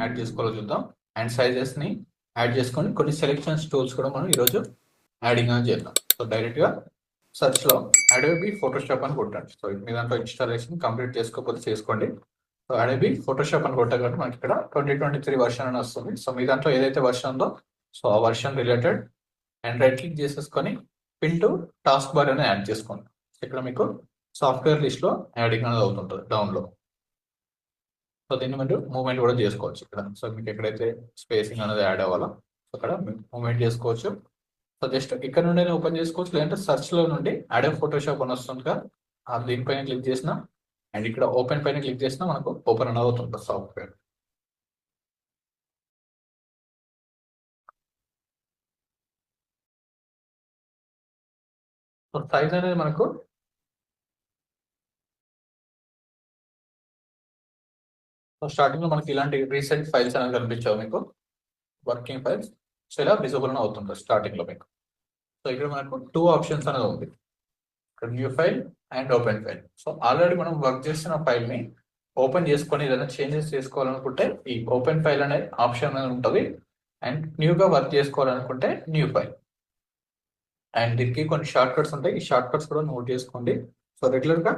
Add చేసుకోవాలో చూద్దాం. And సైజెస్ని add చేసుకొని కొన్ని సెలెక్షన్స్ టూల్స్ కూడా మనం ఈరోజు యాడింగ్ అని చేద్దాం. సో డైరెక్ట్గా సెర్చ్లో అడోబీ ఫోటోషాప్ అని కొట్టండి. సో మీ దాంట్లో ఇన్స్టాలేషన్ కంప్లీట్ చేసుకోకపోతే చేసుకోండి. సో అడోబీ ఫోటోషాప్ అని కొట్టగానే మనకి ఇక్కడ 2023 వర్షన్ అని వస్తుంది. సో మీ దాంట్లో ఏదైతే వర్షన్ ఉందో సో ఆ version related and right click చేసేసుకొని పిన్ టు టాస్క్ బార్ అని యాడ్ చేసుకోండి. ఇక్కడ మీకు సాఫ్ట్వేర్ లిస్ట్లో యాడింగ్ అనేది అవుతుంటుంది డౌన్లో. సో దీన్ని మీరు మూవ్మెంట్ కూడా చేసుకోవచ్చు ఇక్కడ. సో మీకు ఎక్కడైతే స్పేసింగ్ అనేది యాడ్ అవ్వాలో అక్కడ మూవ్మెంట్ చేసుకోవచ్చు. సో జస్ట్ ఇక్కడ నుండి ఓపెన్ చేసుకోవచ్చు, లేదంటే సెర్చ్లో నుండి అడోబ్ ఫోటోషాప్ అని వస్తుంది కదా, దీనిపైన క్లిక్ చేసిన అండ్ ఇక్కడ ఓపెన్ పైన క్లిక్ చేసినా మనకు ఓపెన్ అనేది అవుతుంది సాఫ్ట్వేర్. సో సైజ్ అనేది మనకు స్టార్టింగ్ లో మనకి ఇలాంటి రీసెంట్ ఫైల్స్ అనేది కనిపించావు మీకు, వర్కింగ్ ఫైల్స్. సో ఇలా విజిబుల్ అని అవుతుంది స్టార్టింగ్ లో మీకు. సో ఇక్కడ మనకు 2 ఆప్షన్స్ అనేది ఉంది, ఇక్కడ new file and open file. So already మనం వర్క్ చేసిన ఫైల్ ని ఓపెన్ చేసుకొని ఏదైనా చేంజెస్ చేసుకోవాలనుకుంటే ఈ ఓపెన్ ఫైల్ అనే ఆప్షన్ అనేది ఉంటుంది. అండ్ న్యూగా వర్క్ చేసుకోవాలనుకుంటే న్యూ ఫైల్. అండ్ దీనికి కొన్ని షార్ట్ కట్స్ ఉంటాయి, ఈ షార్ట్ కట్స్ కూడా నోట్ చేసుకోండి. సో రెగ్యులర్ గా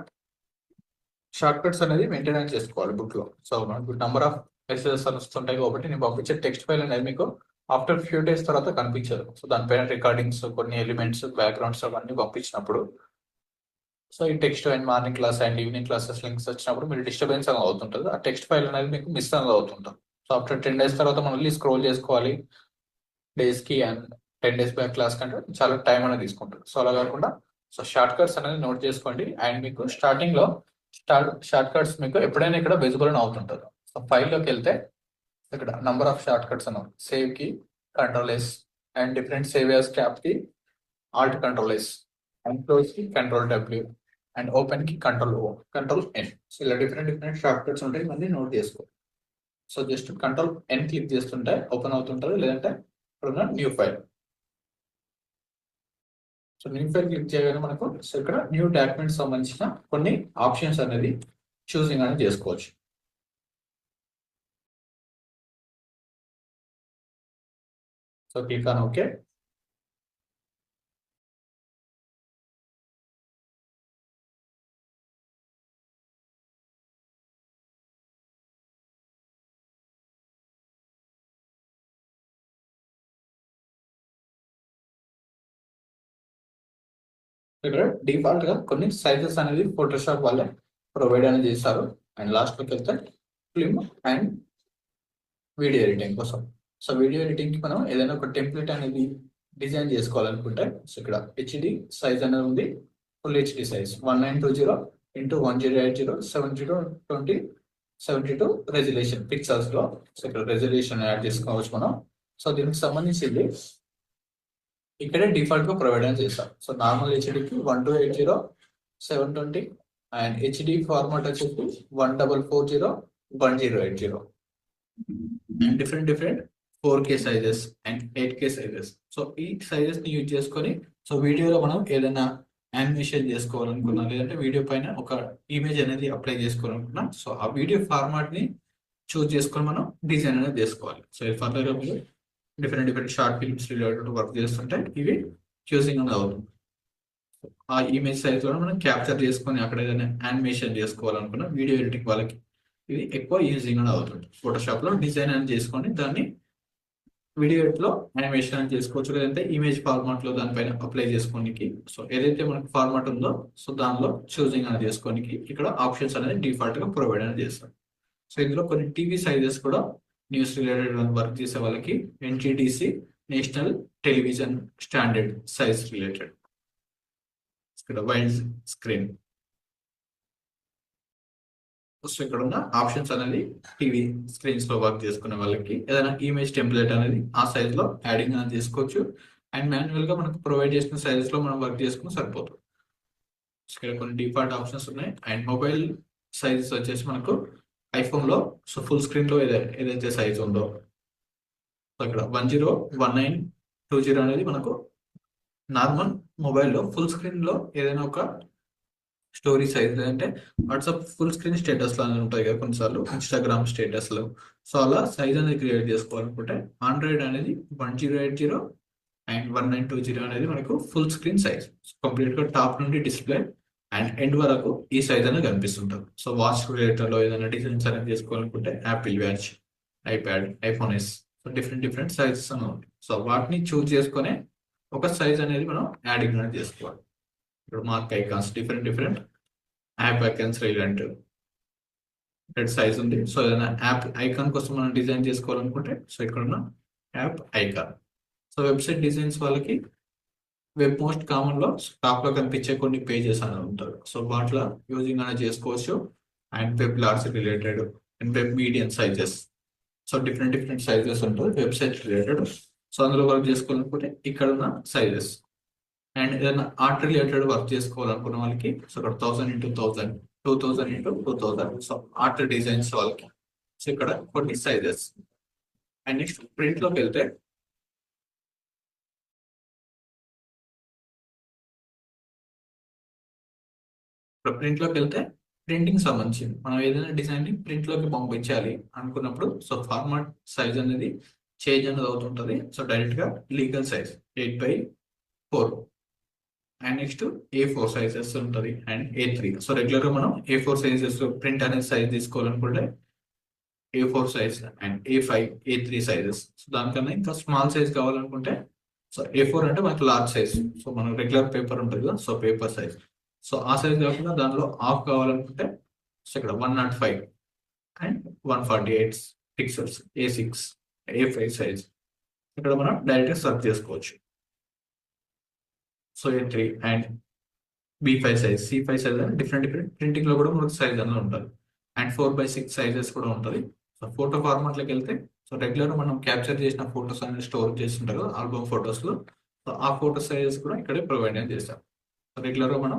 షార్ట్ కట్స్ అనేది మెయింటెనెన్స్ చేసుకోవాలి బుక్ లో. సో మనకు నెంబర్ ఆఫ్ మెసేజెస్ వస్తుంటాయి కాబట్టి నేను పంపించే టెక్స్ట్ ఫైల్ అనేది మీకు ఆఫ్టర్ ఫ్యూ డేస్ తర్వాత కనిపించదు. సో దానిపైన రికార్డింగ్స్, కొన్ని ఎలిమెంట్స్, బ్యాక్గ్రౌండ్స్ అవన్నీ పంపించినప్పుడు సో ఈ text and morning class and evening classes links వచ్చినప్పుడు మీరు డిస్టర్బెన్స్ అనేది అవుతుంటుంది, ఆ టెక్స్ట్ ఫైల్ అనేది మీకు మిస్ అనేది అవుతుంటుంది. సో ఆఫ్టర్ 10 days తర్వాత మళ్ళీ స్క్రోల్ చేసుకోవాలి డేస్ కి, అండ్ 10 days బ్యాక్ క్లాస్ కంటే చాలా టైం అనేది తీసుకుంటుంది. సో అలా కాకుండా సో షార్ట్ కట్స్ అనేది నోట్ చేసుకోండి. అండ్ మీకు స్టార్టింగ్ లో షార్ట్ కట్స్ మీకు ఎప్పుడైనా ఇక్కడ విజిబుల్ అని అవుతుంటుంది. సో ఫైల్లోకి వెళ్తే ఇక్కడ నంబర్ ఆఫ్ షార్ట్ కట్స్ అన్నారు, సేవ్ కి control S, and different save as copy కి alt control S, and close కి కంట్రోల్ డబ్ల్యూ, అండ్ ఓపెన్ కి control O, control N. So ఇలా డిఫరెంట్ షార్ట్ కట్స్ ఉంటాయి, మళ్ళీ నోట్ చేసుకో. So just control N click చేస్తుంటే open అవుతుంటుంది, లేదంటే ఇప్పుడున్న new file. So new file click చేయగానే మనకు సో ఇక్కడ న్యూ డాక్యుమెంట్ సంబంధించిన కొన్ని ఆప్షన్స్ అనేది చూసింగ్ అనేది చేసుకోవచ్చు. So click on okay. ఇక్కడ డిఫాల్ట్ గా కొన్ని సైజెస్ అనేది ఫోటోషాప్ వాళ్ళే ప్రొవైడ్ అనేది చేస్తారు. అండ్ లాస్ట్ లోకి వెళ్తే ఫిల్మ్ అండ్ వీడియో ఎడిటింగ్ కోసం. సో వీడియో ఎడిటింగ్ కి మనం ఏదైనా ఒక టెంప్లెట్ అనేది డిజైన్ చేసుకోవాలనుకుంటే సో ఇక్కడ హెచ్డి సైజ్ అనేది ఉంది, full HD size 1920 x 1080 7020 resolution pixels లో. సో ఇక్కడ రెజల్యూషన్ యాడ్ చేసుకోవచ్చు మనం. సో దీనికి సంబంధించింది ఇక్కడే డిఫాల్ట్ గా ప్రొవైడ్ అని చేస్తాం. సో నార్మల్ హెచ్డికి 1280 720, అండ్ హెచ్డి ఫార్మాట్ వచ్చేసి 1440 1080, and different 4K sizes and 8K sizes. So ఈ సైజెస్ ని యూజ్ చేసుకొని సో వీడియోలో మనం ఏదైనా యానిమేషన్ చేసుకోవాలనుకున్నా, లేదంటే వీడియో పైన ఒక ఇమేజ్ అనేది అప్లై చేసుకోవాలనుకున్నా, సో ఆ వీడియో ఫార్మాట్ ని చూస్ చేసుకొని మనం డిజైన్ అనేది చేసుకోవాలి. సో ఫర్దర్ గా మీరు different short films related work చేస్తుంటే ఇవి చూసింగ్ అనేది అవుతుంది. ఆ ఇమేజ్ సైజ్ లో మనం క్యాప్చర్ చేసుకొని అక్కడ ఏదైనా యానిమేషన్ చేసుకోవాలనుకున్నా వీడియో ఎడిటింగ్ వాళ్ళకి ఇది ఎక్కువ యూజింగ్ అనేది అవుతుంది. ఫోటోషాప్ లో డిజైన్ అని చేసుకొని దాన్ని వీడియో లో యానిమేషన్ అని చేసుకోవచ్చు, లేదంటే ఇమేజ్ ఫార్మాట్ లో దానిపైన అప్లై చేసుకోనికి. సో ఏదైతే మనకు ఫార్మాట్ ఉందో సో దానిలో చూసింగ్ అనేది చేసుకోనికి ఇక్కడ ఆప్షన్స్ అనేది డిఫాల్ట్ గా ప్రొవైడ్ అనేది చేస్తాం. సో ఇందులో కొన్ని టీవీ సైజెస్ కూడా న్యూస్ రిలేటెడ్ వర్క్ చేసే వాళ్ళకి NTSC national television standard size related ఇక్కడ వైడ్ స్క్రీన్. సో ఇక్కడ ఉన్న ఆప్షన్స్ అనేది టీవీ స్క్రీన్స్ లో వర్క్ చేసుకునే వాళ్ళకి ఏదైనా ఇమేజ్ టెంప్లెట్ అనేది ఆ సైజ్ లో యాడింగ్ అనేది చేసుకోవచ్చు. అండ్ మాన్యువల్ గా మనకు ప్రొవైడ్ చేసిన సైజెస్ లో మనం వర్క్ చేసుకుని సరిపోతుంది. ఇక్కడ కొన్ని డిఫాల్ట్ ఆప్షన్స్ ఉన్నాయి. అండ్ మొబైల్ సైజెస్ వచ్చేసి మనకు ఐఫోన్ లో సో ఫుల్ స్క్రీన్ లో ఏదైతే సైజ్ ఉందో సో ఇక్కడ 101920 అనేది మనకు నార్మల్ మొబైల్లో ఫుల్ స్క్రీన్ లో ఏదైనా ఒక స్టోరీ సైజ్ అంటే వాట్సాప్ ఫుల్ స్క్రీన్ స్టేటస్ లో అనేది ఉంటాయి కదా కొన్నిసార్లు ఇన్స్టాగ్రామ్ స్టేటస్ లో. సో అలా సైజ్ అనేది క్రియేట్ చేసుకోవాలనుకుంటే ఆండ్రాయిడ్ అనేది 1080 అండ్ 1920 అనేది మనకు ఫుల్ స్క్రీన్ సైజ్. కంప్లీట్ గా టాప్ నుండి డిస్ప్లే అండ్ ఎండ్ వరకు ఈ సైజ్ అనేది కనిపిస్తుంటుంది. సో వాచ్ రిలేటెడ్ లో ఏదైనా డిజైన్స్ అనేది చేసుకోవాలనుకుంటే Apple watch, iPad, iPhone S, so different different sizes అని ఉంటాయి. సో వాటిని చూస్ చేసుకొని ఒక సైజ్ అనేది మనం యాడింగ్ అనేది చేసుకోవాలి. ఇప్పుడు mark icons different different app icons related red size ఉంది. సో ఏదైనా యాప్ ఐకాన్ కోసం మనం డిజైన్ చేసుకోవాలనుకుంటే సో ఇక్కడ ఉన్న app icon. So website designs వాళ్ళకి వెబ్ మోస్ట్ కామన్ లో టాప్ లో కనిపించే కొన్ని పేజెస్ అనేది ఉంటారు. సో వాటిలో యూజింగ్ అనేది చేసుకోవచ్చు. And web large related and web medium sizes, so different different sizes ఉంటుంది వెబ్సైట్ రిలేటెడ్. సో అందులో వర్క్ చేసుకోవాలనుకుంటే ఇక్కడ ఉన్న సైజెస్. అండ్ ఏదైనా ఆర్ట్ రిలేటెడ్ వర్క్ చేసుకోవాలనుకున్న వాళ్ళకి సో ఇక్కడ 1000x1000, 2000x2000, so art designs వాళ్ళకి సో ఇక్కడ కొన్ని సైజెస్. అండ్ నెక్స్ట్ ప్రింట్ లోకి వెళ్తే ప్రింటింగ్ సంబంధించి మనం ఏదైనా డిజైన్ ని ప్రింట్ లోకి పంపించాలి అనుకున్నప్పుడు సో ఫార్మాట్ సైజ్ అనేది చేంజ్ అనేది అవుతుంటది. సో డైరెక్ట్ గా legal size 8x4 and next A4 sizes ఉంటుంది అండ్ A3. సో రెగ్యులర్ గా మనం A4 సైజెస్ ప్రింట్ అనేది సైజ్ తీసుకోవాలనుకుంటే A4 size and A5, A3 sizes. So దానికన్నా ఇంకా స్మాల్ సైజ్ కావాలనుకుంటే సో A4 అంటే మనకి లార్జ్ సైజ్. సో మనం రెగ్యులర్ పేపర్ ఉంటుంది కదా సో పేపర్ సైజ్. సో ఆ సైజ్ కాకుండా దానిలో ఆఫ్ కావాలనుకుంటే సో ఇక్కడ 105 and 148 pixels A6, A5 size. ఇక్కడ మనం డైరెక్ట్ సెర్చ్ చేసుకోవచ్చు. So A3 and B5 size, C5 size అని డిఫరెంట్ డిఫరెంట్ ప్రింటింగ్ లో కూడా మనకు సైజ్ అనేది ఉంటుంది. అండ్ 4x6 సైజెస్ కూడా ఉంటుంది. సో ఫోటో ఫార్మాట్ లోకి వెళ్తే సో రెగ్యులర్ మనం క్యాప్చర్ చేసిన ఫోటోస్ అనేది స్టోర్ చేస్తుంటారు కదా ఆల్బమ్ ఫోటోస్ లో. సో ఆ ఫోటో సైజెస్ కూడా ఇక్కడే ప్రొవైడ్ అనేది చేస్తాం. సో రెగ్యులర్ గా మనం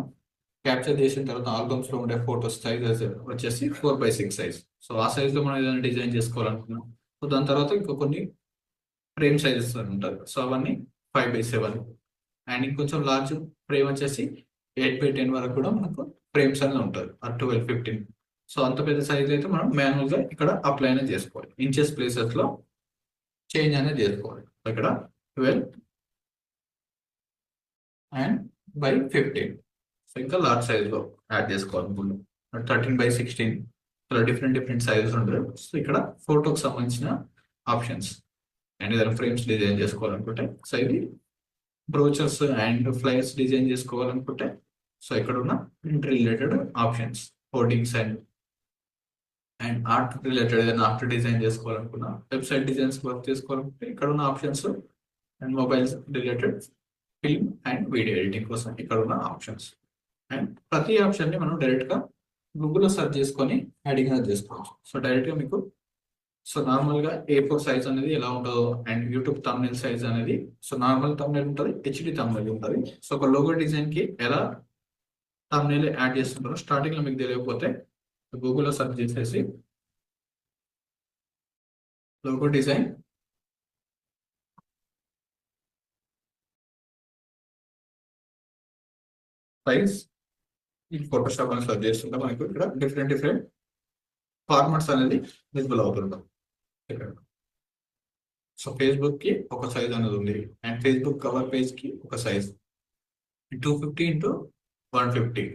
క్యాప్చర్ చేసిన తర్వాత ఆల్బమ్స్ లో ఉండే ఫోటోస్ సైజెస్ వచ్చేసి 4x6 సైజ్. సో ఆ సైజ్ లో మనం ఏదైనా డిజైన్ చేసుకోవాలనుకున్నాం. సో దాని తర్వాత ఇంకా కొన్ని ఫ్రేమ్ సైజెస్ ఉంటాయి. సో అవన్నీ 5x7 అండ్ ఇంకొంచెం లార్జ్ ఫ్రేమ్ వచ్చేసి 8x10 వరకు కూడా మనకు ఫ్రేమ్స్ అనేది ఉంటుంది. 12, 15. సో అంత పెద్ద సైజ్ అయితే మనం మాన్యువల్ గా ఇక్కడ అప్లై అనేది చేసుకోవాలి. ఇంచెస్ ప్లేసెస్ లో చేంజ్ అనేది చేసుకోవాలి. ఇక్కడ 12 అండ్ బై 15. సో ఇంకా లార్జ్ సైజ్ లో యాడ్ చేసుకోవాలి. 13x16 ఇలా డిఫరెంట్ డిఫరెంట్ సైజెస్ ఉంటాయి. సో ఇక్కడ ఫోటోకి సంబంధించిన ఆప్షన్స్ అండ్ ఏదైనా ఫ్రేమ్స్ డిజైన్ చేసుకోవాలనుకుంటే సో ఇది బ్రోచర్స్ అండ్ ఫ్లైర్స్ డిజైన్ చేసుకోవాలనుకుంటే సో ఇక్కడ ఉన్న print related options, hoardings and art related ఏదైనా ఆర్ట్ డిజైన్ చేసుకోవాలనుకున్నా, వెబ్సైట్ డిజైన్స్ వర్క్ చేసుకోవాలనుకుంటే ఇక్కడ ఉన్న options. And mobiles related film and video editing కోసం ఇక్కడ ఉన్న ఆప్షన్స్. అండ్ ప్రతి ఆప్షన్ ని మనం డైరెక్ట్ గా గూగుల్లో సెర్చ్ చేసుకొని యాడింగ్ అనేది చేసుకోవచ్చు. సో డైరెక్ట్ గా మీకు సో నార్మల్ గా A4 సైజ్ అనేది ఎలా ఉంటుందో అండ్ యూట్యూబ్ తమ్నెల్ సైజ్ అనేది సో నార్మల్ తమ్నెల్ ఉంటుంది, HD తమ్నెల్ ఉంటుంది. సో ఒక లోగో డిజైన్ కి ఎలా తమ్నెల్ యాడ్ చేస్తుంటారో స్టార్టింగ్ లో మీకు తెలియకపోతే గూగుల్లో సెర్చ్ చేసేసి లోగో డిజైన్ సైజ్ ఈ ఫోటోషాప్ అని సెర్చ్ చేస్తుంటే మనకు ఇక్కడ డిఫరెంట్ డిఫరెంట్ ఫార్మాట్స్ అనేది విజిబుల్ అవుతుంటాం ఇక్కడ. సో ఫేస్బుక్ కి ఒక సైజ్ అనేది ఉంది అండ్ ఫేస్బుక్ కవర్ పేజ్ కి ఒక size 250x150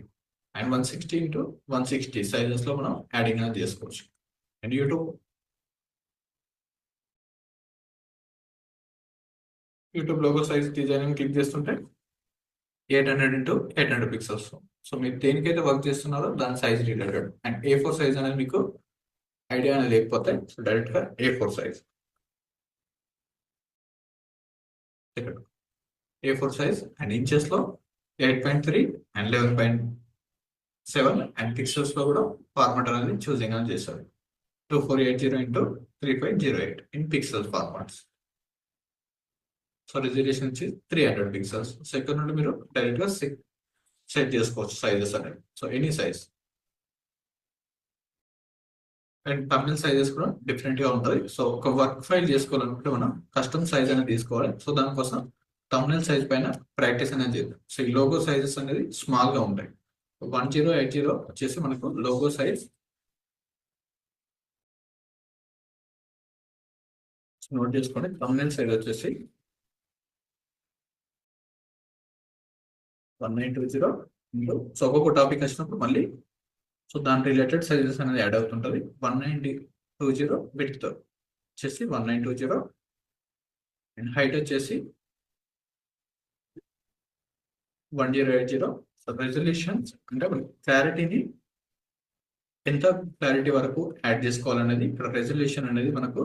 and 160x160 sizes లో మనం యాడింగ్ అనేది చేసుకోవచ్చు. And YouTube logo size design click చేస్తుంటే 800x800 పిక్సెల్స్. సో మీరు దేనికైతే వర్క్ చేస్తున్నారో దాని size related. And A4 size అనేది మీకు ఐడియా అనేది లేకపోతే సో డైరెక్ట్ గా A4 సైజ్ ఇక్కడ A4 సైజ్ అండ్ ఇంచెస్ లో 8.3 అండ్ 11.7 అండ్ పిక్సెల్స్ లో కూడా ఫార్మాట్ అనేది చూసింగ్ అని చేశారు. 2480x3508 in pixels formats. So resolution వచ్చి 300 పిక్సెల్స్. సో ఇక్కడ నుండి మీరు డైరెక్ట్ గా సెట్ చేసుకోవచ్చు సైజెస్ అనేవి. So any size and Tamil sizes కూడా డిఫరెంట్ గా ఉంటుంది. సో ఒక వర్క్ ఫైల్ చేసుకోవాలనుకుంటే మనం కస్టమ్ సైజ్ అనేది తీసుకోవాలి. సో దానికోసం తమిళ సైజ్ పైన ప్రాక్టీస్ అనేది చేద్దాం. సో ఈ లోగో సైజెస్ అనేది స్మాల్ గా ఉంటాయి. 1080 వచ్చేసి మనకు లోగో సైజ్ నోట్ చేసుకోండి. thumbnail సైజ్ వచ్చేసి 1920 ఇంటూ సో ఒక్కొక్క టాపిక్ వచ్చినప్పుడు మళ్ళీ సో దాని రిలేటెడ్ సైజెస్ అనేది యాడ్ అవుతుంటుంది. 1920 విడ్త్ వచ్చేసి 1920 అండ్ హైట్ వచ్చేసి 1080. సో రెజల్యూషన్ అంటే క్లారిటీని ఎంత క్లారిటీ వరకు యాడ్ చేసుకోవాలనేది ఇక్కడ రెజల్యూషన్ అనేది మనకు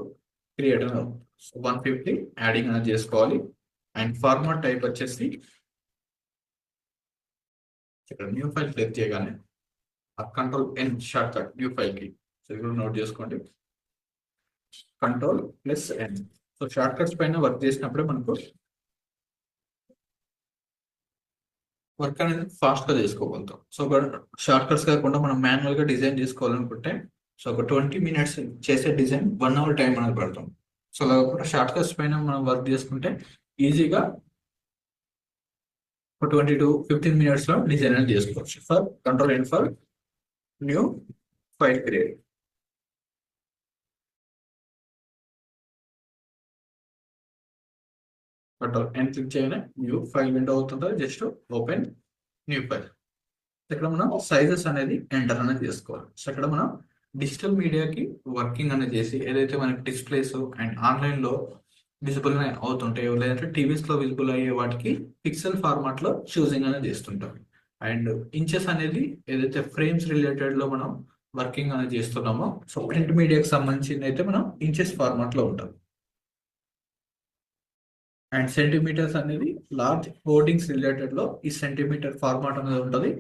క్రియేట్ అవుతుంది. సో 150 యాడింగ్ అనేది చేసుకోవాలి. అండ్ ఫార్మాట్ టైప్ వచ్చేసి ఇక్కడ న్యూ ఫైల్ క్లిక్ చేయగానే control N shortcut new file కి. సో ఇక్కడ నోట్ చేసుకోండి, control plus N. So shortcuts పైన వర్క్ చేసినప్పుడే మనకు వర్క్ అనేది ఫాస్ట్ గా చేసుకోగలుగుతాం. సో ఒక షార్ట్ కట్స్ కాకుండా మనం మాన్యువల్ గా డిజైన్ చేసుకోవాలనుకుంటే సో ఒక 20 minutes చేసే డిజైన్ 1 hour టైం అనేది పడతాం. సో అలా షార్ట్ కట్స్ పైన మనం వర్క్ చేసుకుంటే ఈజీగా ఒక 20 to 15 minutes లో డిజైన్ అనేది చేసుకోవచ్చు. For control N for new file create. Control N click చేయగానే న్యూ ఫైల్ విండో అవుతుంది. Just open new file. ఇక్కడ మనం సైజెస్ అనేది ఎంటర్ అనేది చేసుకోవాలి. సో ఇక్కడ మనం డిజిటల్ మీడియాకి వర్కింగ్ అనేది చేసి ఏదైతే మనకి డిస్ప్లేస్ అండ్ ఆన్లైన్ లో విజిబుల్ అవుతుంటాయో లేదంటే టీవీస్ లో విజిబుల్ అయ్యే వాటికి పిక్సెల్ ఫార్మాట్ లో చూసింగ్ అనేది చేస్తుంటాం. అండ్ ఇంచెస్ అనేది ఏదైతే ఫ్రేమ్స్ రిలేటెడ్ లో మనం వర్కింగ్ అనేది చేస్తున్నామో సో ప్రింట్ మీడియాకి సంబంధించి అయితే మనం ఇంచెస్ ఫార్మాట్ లో ఉంటాం. అండ్ సెంటీమీటర్స్ అనేది లార్జ్ హోర్డింగ్స్ రిలేటెడ్ లో ఈ సెంటీమీటర్ ఫార్మాట్ అనేది ఉంటుంది.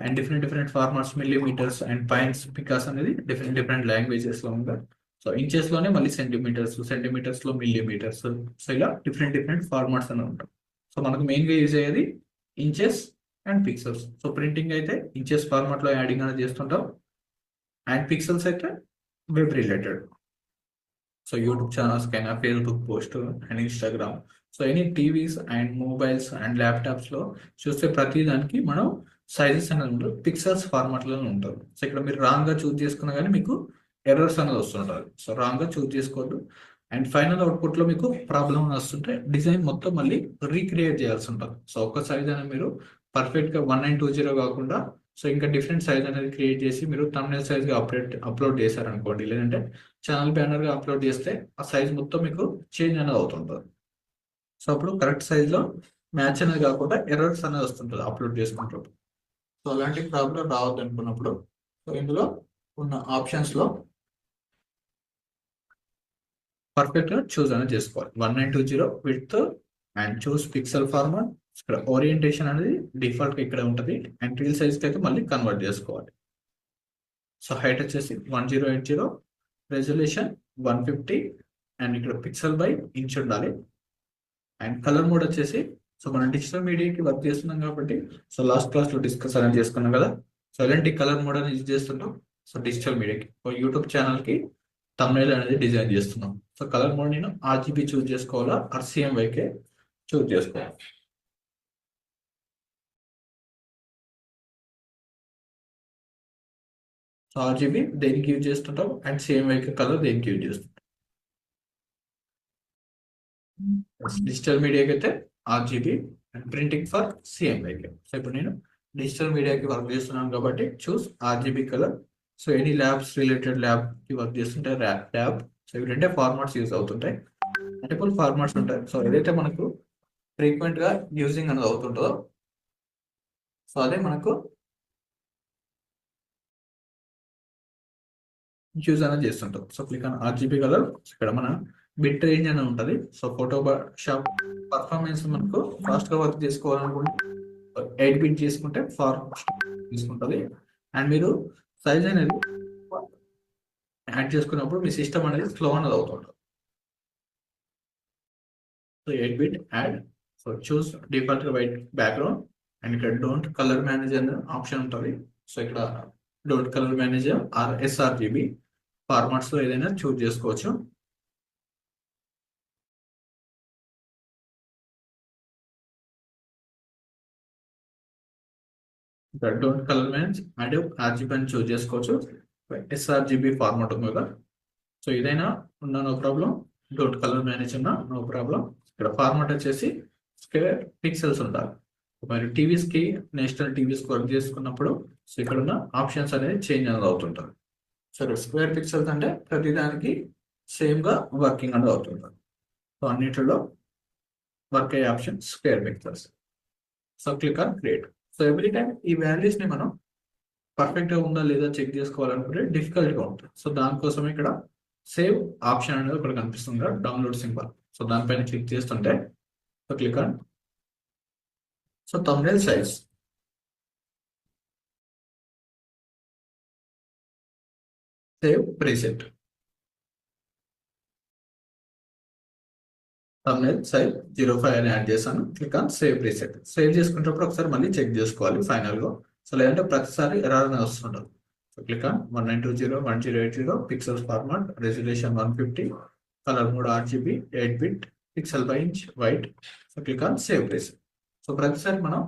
And different formats millimeters and points picas అనేది డిఫరెంట్ లాంగ్వేజెస్ లో ఉంటాయి. సో ఇంచెస్ లోనే మళ్ళీ సెంటీమీటర్స్ లో మిల్లీమీటర్స్. సో ఇలా డిఫరెంట్ ఫార్మాట్స్ అనేవి ఉంటాయి. సో మనకు మెయిన్ గా యూజ్ అయ్యేది inches and pixels. So printing అయితే ఇంచెస్ ఫార్మాట్ లో యాడింగ్ అనేది చేస్తుంటాం. అండ్ పిక్సెల్స్ అయితే web related. So YouTube channels కైనా Facebook post and Instagram so any TVs and mobiles and laptops లో చూస్తే ప్రతి దానికి మనం సైజెస్ అనేది ఉంటుంది, పిక్సెల్స్ ఫార్మాట్ లోనే ఉంటుంది. సో ఇక్కడ మీరు రాంగ్ గా చూస్ చేసుకున్నా కానీ మీకు ఎర్రర్స్ అనేది వస్తుంటారు. సో రాంగ్ గా చూస్ చేసుకోవద్దు. అండ్ ఫైనల్ అవుట్పుట్ లో మీకు ప్రాబ్లం వస్తుంటే డిజైన్ మొత్తం మళ్ళీ రీక్రియేట్ చేయాల్సి ఉంటుంది. సో ఒక సైజ్ అనేది మీరు పర్ఫెక్ట్ గా 1920 కాకుండా సో ఇంకా డిఫరెంట్ సైజ్ అనేది క్రియేట్ చేసి మీరు thumbnail సైజ్ గా అప్లోడ్ చేశారనుకోండి, లేదంటే ఛానల్ బ్యానర్ గా అప్లోడ్ చేస్తే ఆ సైజ్ మొత్తం మీకు చేంజ్ అనేది అవుతుంటుంది. సో అప్పుడు కరెక్ట్ సైజ్ లో మ్యాచ్ అనేది కాకుండా ఎర్రర్స్ అనేది వస్తుంటుంది అప్లోడ్ చేసుకుంటప్పుడు. సో అలాంటి ప్రాబ్లం రావద్దు అనుకున్నప్పుడు సో ఇందులో ఉన్న ఆప్షన్స్ లో పర్ఫెక్ట్ గా చూస్ అనేది చేసుకోవాలి. 1920 width and choose pixel format. ఇక్కడ ఓరియంటేషన్ అనేది డిఫాల్ట్ గా ఇక్కడ ఉంటుంది. అండ్ రీల్ సైజ్ కి అయితే మళ్ళీ కన్వర్ట్ చేసుకోవాలి. సో హైట్ వచ్చేసి 1080, రెజల్యూషన్ 150 అండ్ ఇక్కడ పిక్సెల్ బై ఇంచ్ ఉండాలి. అండ్ కలర్ మోడ్ వచ్చేసి సో మనం డిజిటల్ మీడియాకి వర్క్ చేస్తున్నాం కాబట్టి సో లాస్ట్ క్లాస్ లో డిస్కస్ అనేది చేసుకున్నాం కదా. సో ఎలాంటి కలర్ మోడ్ అనేది యూజ్ చేస్తుంటాం సో డిజిటల్ మీడియాకి యూట్యూబ్ ఛానల్ కి thumbnail అనేది డిజైన్ చేస్తున్నాం. సో కలర్ మోడ్ నేను ఆర్జీబీ చూస్ చేసుకోవాలా ఆర్సీఎంవైకే చూస్ చేసుకోవాలి. సో ఆర్జీబీ దేనికి యూజ్ చేస్తుంటాం అండ్ సిఎంవైకే కలర్ దేనికి యూజ్ చేస్తుంటాం. డిజిటల్ మీడియాకి అయితే RGB and printing for CMYK. So ఇప్పుడు నేను డిజిటల్ మీడియాకి వర్క్ చేస్తున్నాను కాబట్టి choose RGB colour. So any labs related lab కి వర్క్ చేస్తుంటే ల్యాబ్. సో ఇవి రెండే ఫార్మాట్స్ యూజ్ అవుతుంటాయి, మల్టిపుల్ ఫార్మాట్స్ ఉంటాయి. సో ఏదైతే మనకు ఫ్రీక్వెంట్ గా యూజింగ్ అనేది అవుతుంటుందో సో అదే మనకు యూజ్ అనేది చేస్తుంటాం. So click on RGB colour. ఇక్కడ మన బిట్ రేంజ్ అనేది ఉంటుంది. సో ఫోటో షాప్ పర్ఫార్మెన్స్ మనకు ఫాస్ట్ గా వర్క్ చేసుకోవాలనుకుంటే 8 బిట్ చేసుకుంటే తీసుకుంటుంది. అండ్ మీరు సైజ్ అనేది యాడ్ చేసుకున్నప్పుడు మీ సిస్టమ్ అనేది స్లో అనేది అవుతుంటుంది. So 8 bit add. So choose default గా వైట్ బ్యాక్గ్రౌండ్ అండ్ ఇక్కడ డోంట్ కలర్ మేనేజర్ ఆప్షన్ ఉంటుంది. సో ఇక్కడ don't colour manager or sRGB formats లో ఏదైనా చూస్ చేసుకోవచ్చు. Don't colour match and RGB అని చూస్ చేసుకోవచ్చు. ఎస్ఆర్జీబీ ఫార్మాట్ ఉంది కదా, సో ఇదైనా ఉన్న no problem, don't colour manage ఉన్న నో ప్రాబ్లం. ఇక్కడ ఫార్మాట్ వచ్చేసి స్క్వేర్ పిక్సెల్స్ ఉండాలి. మరి టీవీస్ కి నేషనల్ టీవీస్ వర్క్ చేసుకున్నప్పుడు సో ఇక్కడ ఉన్న ఆప్షన్స్ అనేది చేంజ్ అనేది అవుతుంటారు. సరే, స్క్వేర్ పిక్సెల్స్ అంటే ప్రతిదానికి సేమ్ గా వర్కింగ్ అనేది అవుతుంటారు. సో అన్నిటిలో వర్క్ అయ్యే option square pixels. So click on create. So every time ఈ వాల్యూస్ ని మనం పర్ఫెక్ట్ గా ఉందా లేదా చెక్ చేసుకోవాలనుకుంటే డిఫికల్ట్ గా ఉంటుంది. సో దానికోసం ఇక్కడ సేవ్ ఆప్షన్ అనేది ఇక్కడ కనిపిస్తుంది కదా, డౌన్లోడ్ సింబల్. సో దానిపైన క్లిక్ చేస్తుంటే so click on so thumbnail size, save preset, thumbnail size 05 అని యాడ్ చేశాను. Click on save preset. Save చేసుకునేటప్పుడు ఒకసారి మళ్ళీ చెక్ చేసుకోవాలి ఫైనల్ గా. సో లేదంటే ప్రతిసారి ఎర్రర్ అనేది వస్తుంటుంది. So click on 1920x1080 pixels format, resolution 150, colour mode RGB, 8-bit, pixel by inch white. So click on save preset. So ప్రతిసారి మనం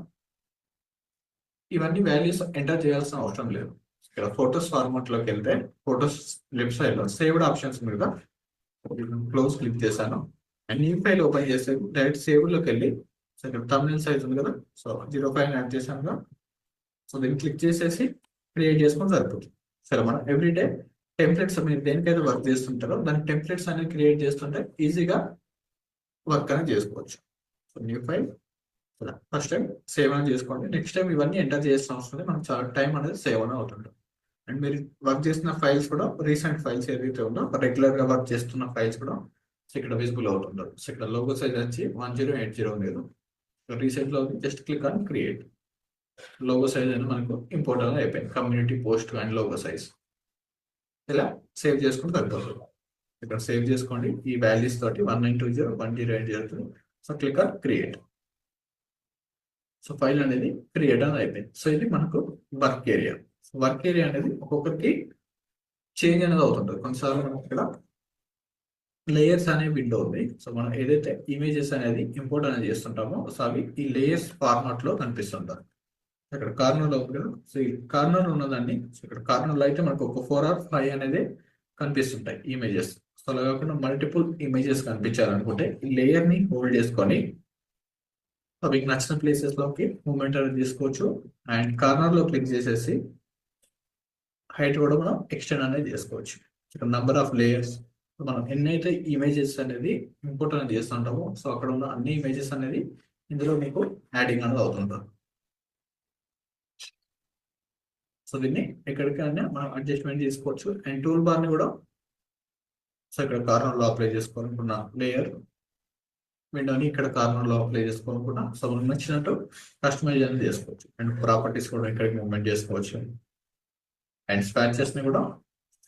ఇవన్నీ వాల్యూస్ ఎంటర్ చేయాల్సిన అవసరం లేదు. ఇక్కడ ఫోటోస్ ఫార్మాట్ లోకి వెళ్తే ఫోటోస్ లెఫ్ట్ సైడ్ లో సేవ్డ్ ఆప్షన్స్ మీద క్లోజ్ క్లిక్ చేశాను. అండ్ న్యూ ఫైల్ ఓపెన్ చేస్తే డైరెక్ట్ సేవ్ లోకి వెళ్ళి సో ఇక్కడ thumbnail సైజ్ ఉంది కదా, సో 05 యాడ్ చేశాను కదా. సో దీన్ని క్లిక్ చేసేసి క్రియేట్ చేసుకొని సరిపోతుంది. సరే, మనం ఎవ్రీడే టెంప్లెట్స్ మీరు దేనికైతే వర్క్ చేస్తుంటారో దాని టెంప్లెట్స్ అనేది క్రియేట్ చేస్తుంటే ఈజీగా వర్క్ అనేది చేసుకోవచ్చు. So new file first time save అని చేసుకోండి. నెక్స్ట్ టైం ఇవన్నీ ఎంటర్ చేసిన అవసరం లేదు, మనకు చాలా టైం అనేది సేవ్ అని అవుతుంది. అండ్ మీరు వర్క్ చేస్తున్న ఫైల్స్ కూడా రీసెంట్ ఫైల్స్ ఏదైతే ఉందో రెగ్యులర్ గా వర్క్ చేస్తున్న ఫైల్స్ కూడా ఇక్కడ విజిబుల్ అవుతుంటారు. సో ఇక్కడ లోగో సైజ్ వచ్చి 1080 లేదు, రీసెంట్ లో just click on create. Logo size అని మనకు ఇంపోర్ట్ అనేది అయిపోయింది, community post and logo size. ఇలా సేవ్ చేసుకుంటే సరిపోతుంది. ఇక్కడ సేవ్ చేసుకోండి ఈ వాల్యూస్ తోటి 1920x1080. So click on create. So file అనేది క్రియేట్ అనేది అయిపోయింది. సో ఇది మనకు వర్క్ ఏరియా. వర్క్ ఏరియా అనేది ఒక్కొక్కరికి చేంజ్ అనేది అవుతుంటుంది. కొన్నిసార్లు మనకి ఇక్కడ లేయర్స్ అనే విండో ఉంది. సో మనం ఏదైతే ఇమేజెస్ అనేది ఇంపోర్ట్ అనేది చేస్తుంటామో సో అవి ఈ లేయర్స్ ఫార్మాట్ లో కనిపిస్తుంటారు. ఇక్కడ కార్నర్ లో ఉంది కదా, సో ఈ కార్నర్ ఉన్నదాన్ని సో ఇక్కడ కార్నర్ లో అయితే మనకు ఒక 4 or 5 అనేది కనిపిస్తుంటాయి ఇమేజెస్. సో అలా కాకుండా మల్టిపుల్ ఇమేజెస్ కనిపించాలనుకుంటే ఈ లేయర్ ని హోల్డ్ చేసుకొని మీకు నచ్చిన ప్లేసెస్ లోకి మూమెంట్ అనేది తీసుకోవచ్చు. అండ్ కార్నర్ లో క్లిక్ చేసేసి హైట్ కూడా మనం ఎక్స్టెండ్ అనేది చేసుకోవచ్చు. ఇక్కడ నంబర్ ఆఫ్ లేయర్స్ మనం ఎన్నైతే ఇమేజెస్ అనేది ఇంపోర్ట్ అనేది చేస్తుంటామో సో అక్కడ ఉన్న అన్ని ఇమేజెస్ అనేది ఇందులో మీకు యాడింగ్ అనేది అవుతుంటారు. సో దీన్ని ఎక్కడికైనా మనం అడ్జస్ట్మెంట్ చేసుకోవచ్చు. అండ్ టూల్ బార్ ని కూడా సో ఇక్కడ కార్నర్ లో అప్లై చేసుకోవాలనుకున్న లేయర్ విండోని ఇక్కడ కార్నర్ లో అప్లై చేసుకోవాలనుకున్నా సో మనకు నచ్చినట్టు కస్టమైజ్ అనేది చేసుకోవచ్చు. అండ్ ప్రాపర్టీస్ కూడా ఇక్కడికి మూవ్మెంట్ చేసుకోవచ్చు. అండ్ స్పాచెస్ ని కూడా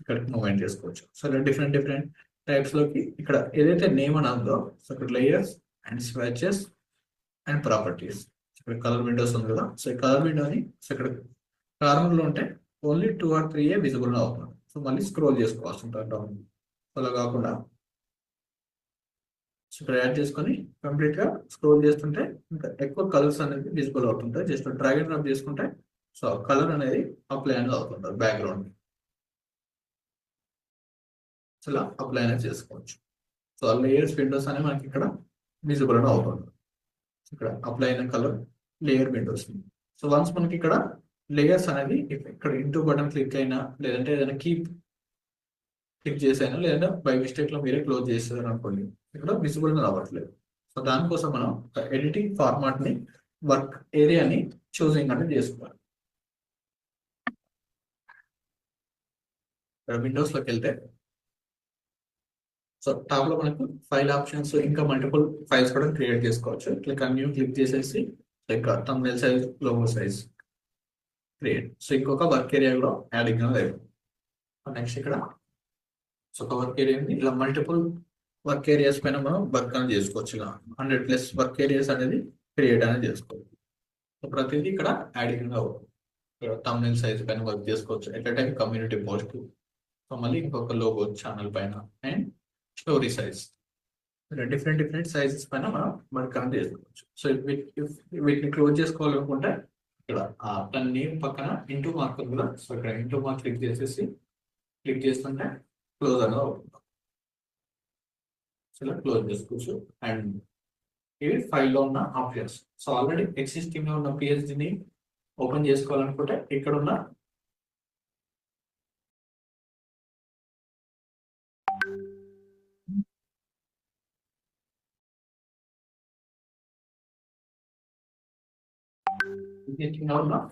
ఇక్కడికి మూవ్మెంట్ చేసుకోవచ్చు. సో ఇలా డిఫరెంట్ టైప్స్ లోకి ఇక్కడ ఏదైతే నేమ్ అని ఉందో సో ఇక్కడ layers and swatches and properties. ఇక్కడ కలర్ విండోస్ ఉంది కదా, సో ఈ కలర్ విండోని సో ఇక్కడ కార్నర్ లో ఉంటే ఓన్లీ 2 or 3 విజిబుల్ అవుతుంది. సో మళ్ళీ స్క్రోల్ చేసుకోవాల్సి ఉంటుంది డౌన్. అలా కాకుండా సో ఇక్కడ యాడ్ చేసుకొని కంప్లీట్ గా స్క్రోల్ చేస్తుంటే ఇంకా ఎక్కువ కలర్స్ అనేది విజిబుల్ అవుతుంటాయి. జస్ట్ డ్రాగ్ అండ్ డ్రాప్ చేసుకుంటే సో కలర్ అనేది అప్లై అనేది అవుతుంటుంది బ్యాక్గ్రౌండ్. సో ఇలా అప్లై అనేది చేసుకోవచ్చు. సో లేయర్స్ విండోస్ అనేవి మనకి ఇక్కడ విజిబుల్ అని అవుతుంది. ఇక్కడ అప్లై అయిన colour layer Windows. So once మనకి ఇక్కడ లేయర్స్ అనేది ఇక్కడ ఇంటూ బటన్ క్లిక్ అయినా లేదంటే ఏదైనా కీప్ క్లిక్ చేసైనా లేదంటే బై మిస్టేక్ లో మీరే క్లోజ్ చేస్తారు అనుకోండి ఇక్కడ విజిబుల్ రావట్లేదు. సో దానికోసం మనం ఎడిటింగ్ ఫార్మాట్ ని వర్క్ ఏరియాని చూసింగ్ అనేది చేసుకోవాలి. ఇక్కడ విండోస్ లోకి వెళ్తే సో టాప్ లో మనకు ఫైల్ ఆప్షన్స్ ఇంకా మల్టిపుల్ ఫైల్స్ కూడా క్రియేట్ చేసుకోవచ్చు. క్లిక్ ఆన్ న్యూ క్లిక్ చేసేసి like thumbnail size, logo size create. So ఇంకొక వర్క్ ఏరియా కూడా యాడింగ్ అనేది. నెక్స్ట్ ఇక్కడ సో ఒక వర్క్ ఏరియా ఇలా మల్టిపుల్ వర్క్ ఏరియాస్ పైన మనం వర్క్ అనేది చేసుకోవచ్చు. ఇలా 100+ వర్క్ ఏరియాస్ అనేది క్రియేట్ అనేది చేసుకోవచ్చు. సో ప్రతిదీ ఇక్కడ యాడింగ్ అవుతుంది. ఇక్కడ thumbnail సైజ్ పైన వర్క్ చేసుకోవచ్చు. At time community post, so మళ్ళీ ఇంకొక లోగో ఛానల్ పైన and story size different sizes పైన మనం వర్క్ అనేది చేసుకోవచ్చు. సో వీటిని క్లోజ్ చేసుకోవాలనుకుంటే ఇక్కడ దాని నేమ్ పక్కన ఇంటూ మార్క్ ఉంది కదా, సో ఇక్కడ ఇంటూ మార్క్ క్లిక్ చేసేసి క్లిక్ చేస్తుంటే క్లోజ్ అనేది అవుతుంది. సో ఇలా క్లోజ్ చేసుకోవచ్చు. అండ్ ఇవి ఫైల్లో ఉన్న ఆప్షన్స్. సో ఆల్రెడీ ఎగ్జిస్టింగ్ లో ఉన్న పిహెచ్డిని ఓపెన్ చేసుకోవాలనుకుంటే ఇక్కడ ఉన్న